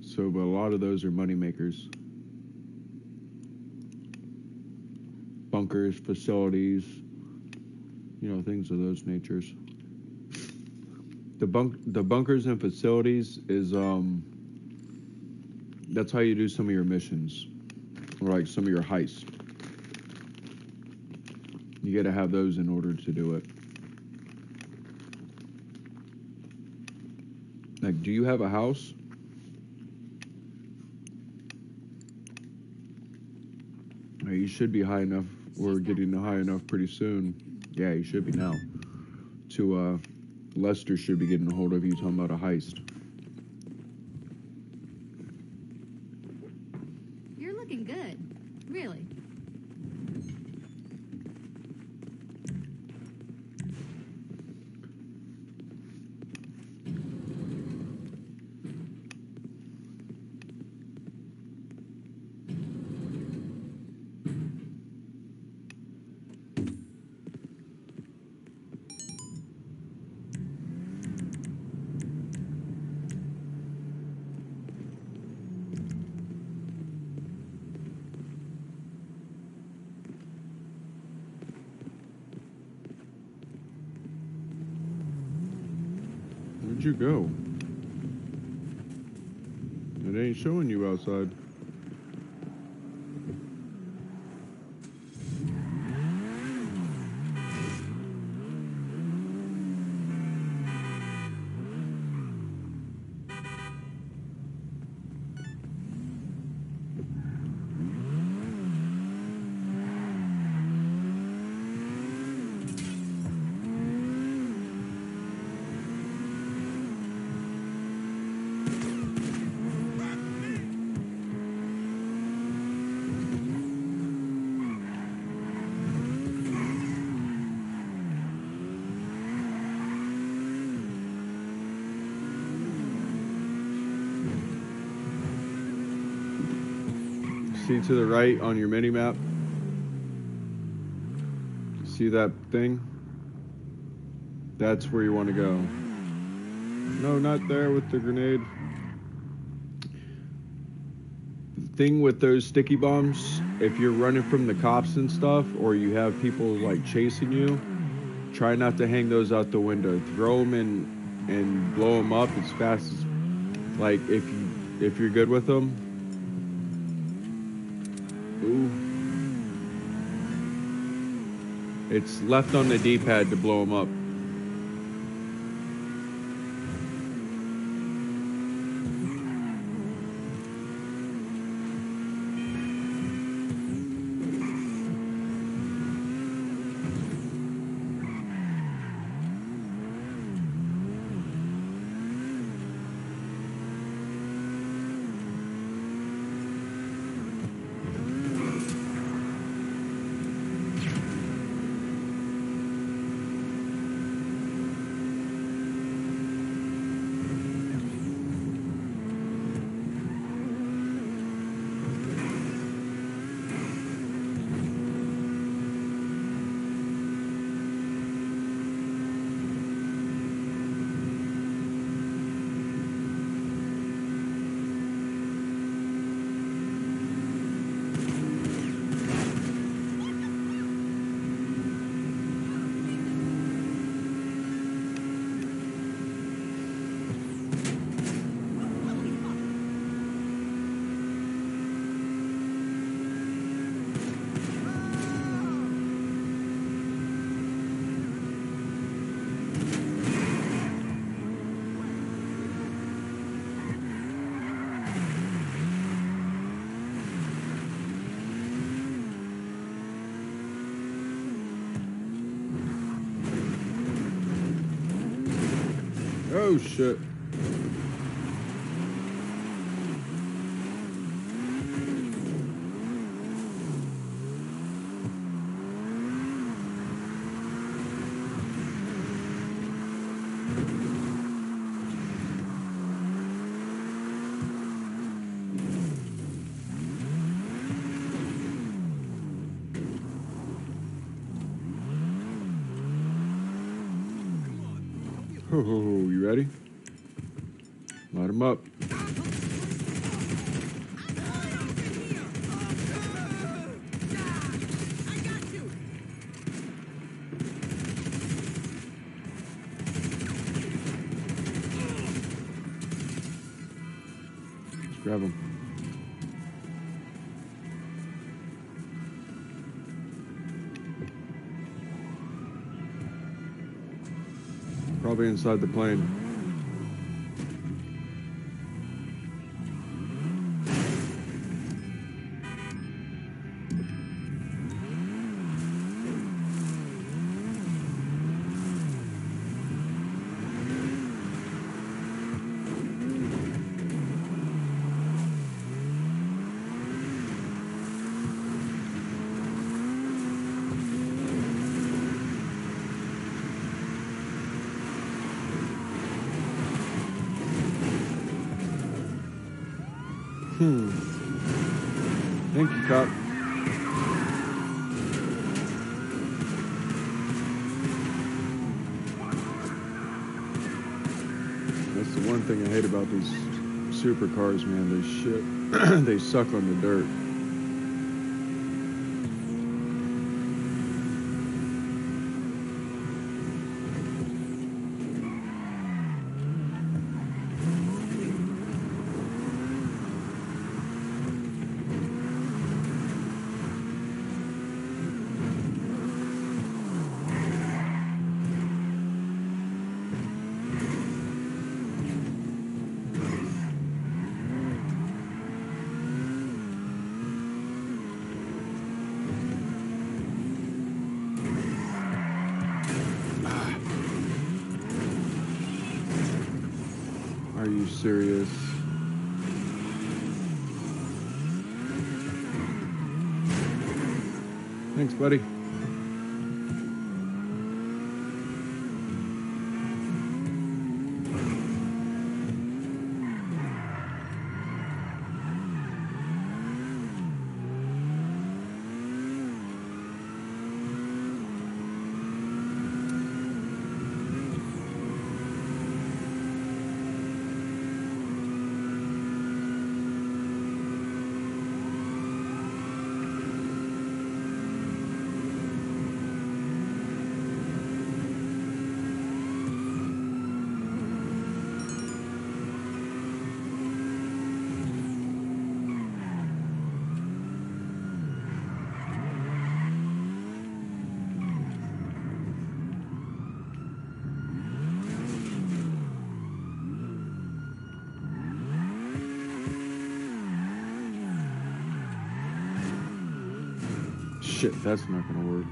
C: So, but a lot of those are money makers. Bunkers, facilities, you know, things of those natures. The bunkers and facilities is that's how you do some of your missions, or like some of your heists. You got to have those in order to do it. Like, do you have a house? You should be high enough, or getting high enough pretty soon. Yeah, you should be now. To, Lester should be getting a hold of you talking about a heist.
G: You're looking good. Really.
C: Where'd you go? It ain't showing you outside. See to the right on your mini map? See that thing? That's where you want to go. No, not there with the grenade. The thing with those sticky bombs, if you're running from the cops and stuff, or you have people like chasing you, try not to hang those out the window. Throw them in and blow them up as fast as, like, if you're good with them. Ooh. It's left on the D-pad to blow them up. Oh shit. Oh, you ready? Light him up. Let's grab him. Probably inside the plane. Thank you, cop. That's the one thing I hate about these supercars, man. They shit. They suck on the dirt. Are you serious? Thanks, buddy. Shit, that's not gonna work.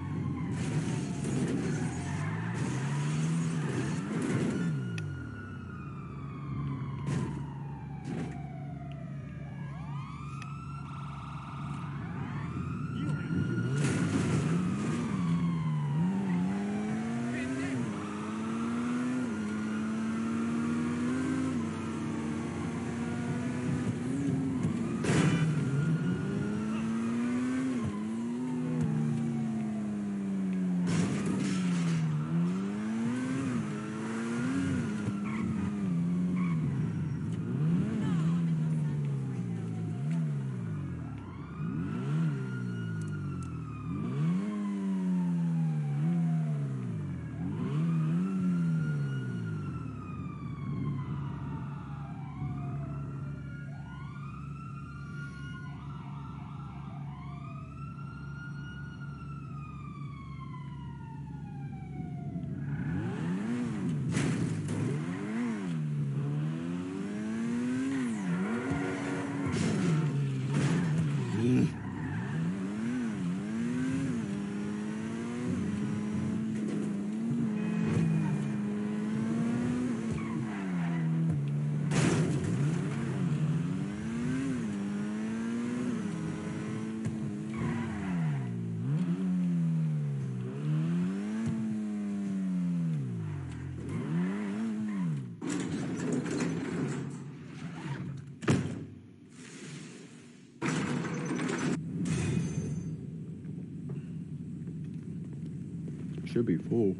C: Should be full.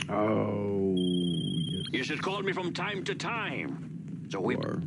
C: Oh, yes.
F: You should call me from time to time. So we
C: You are.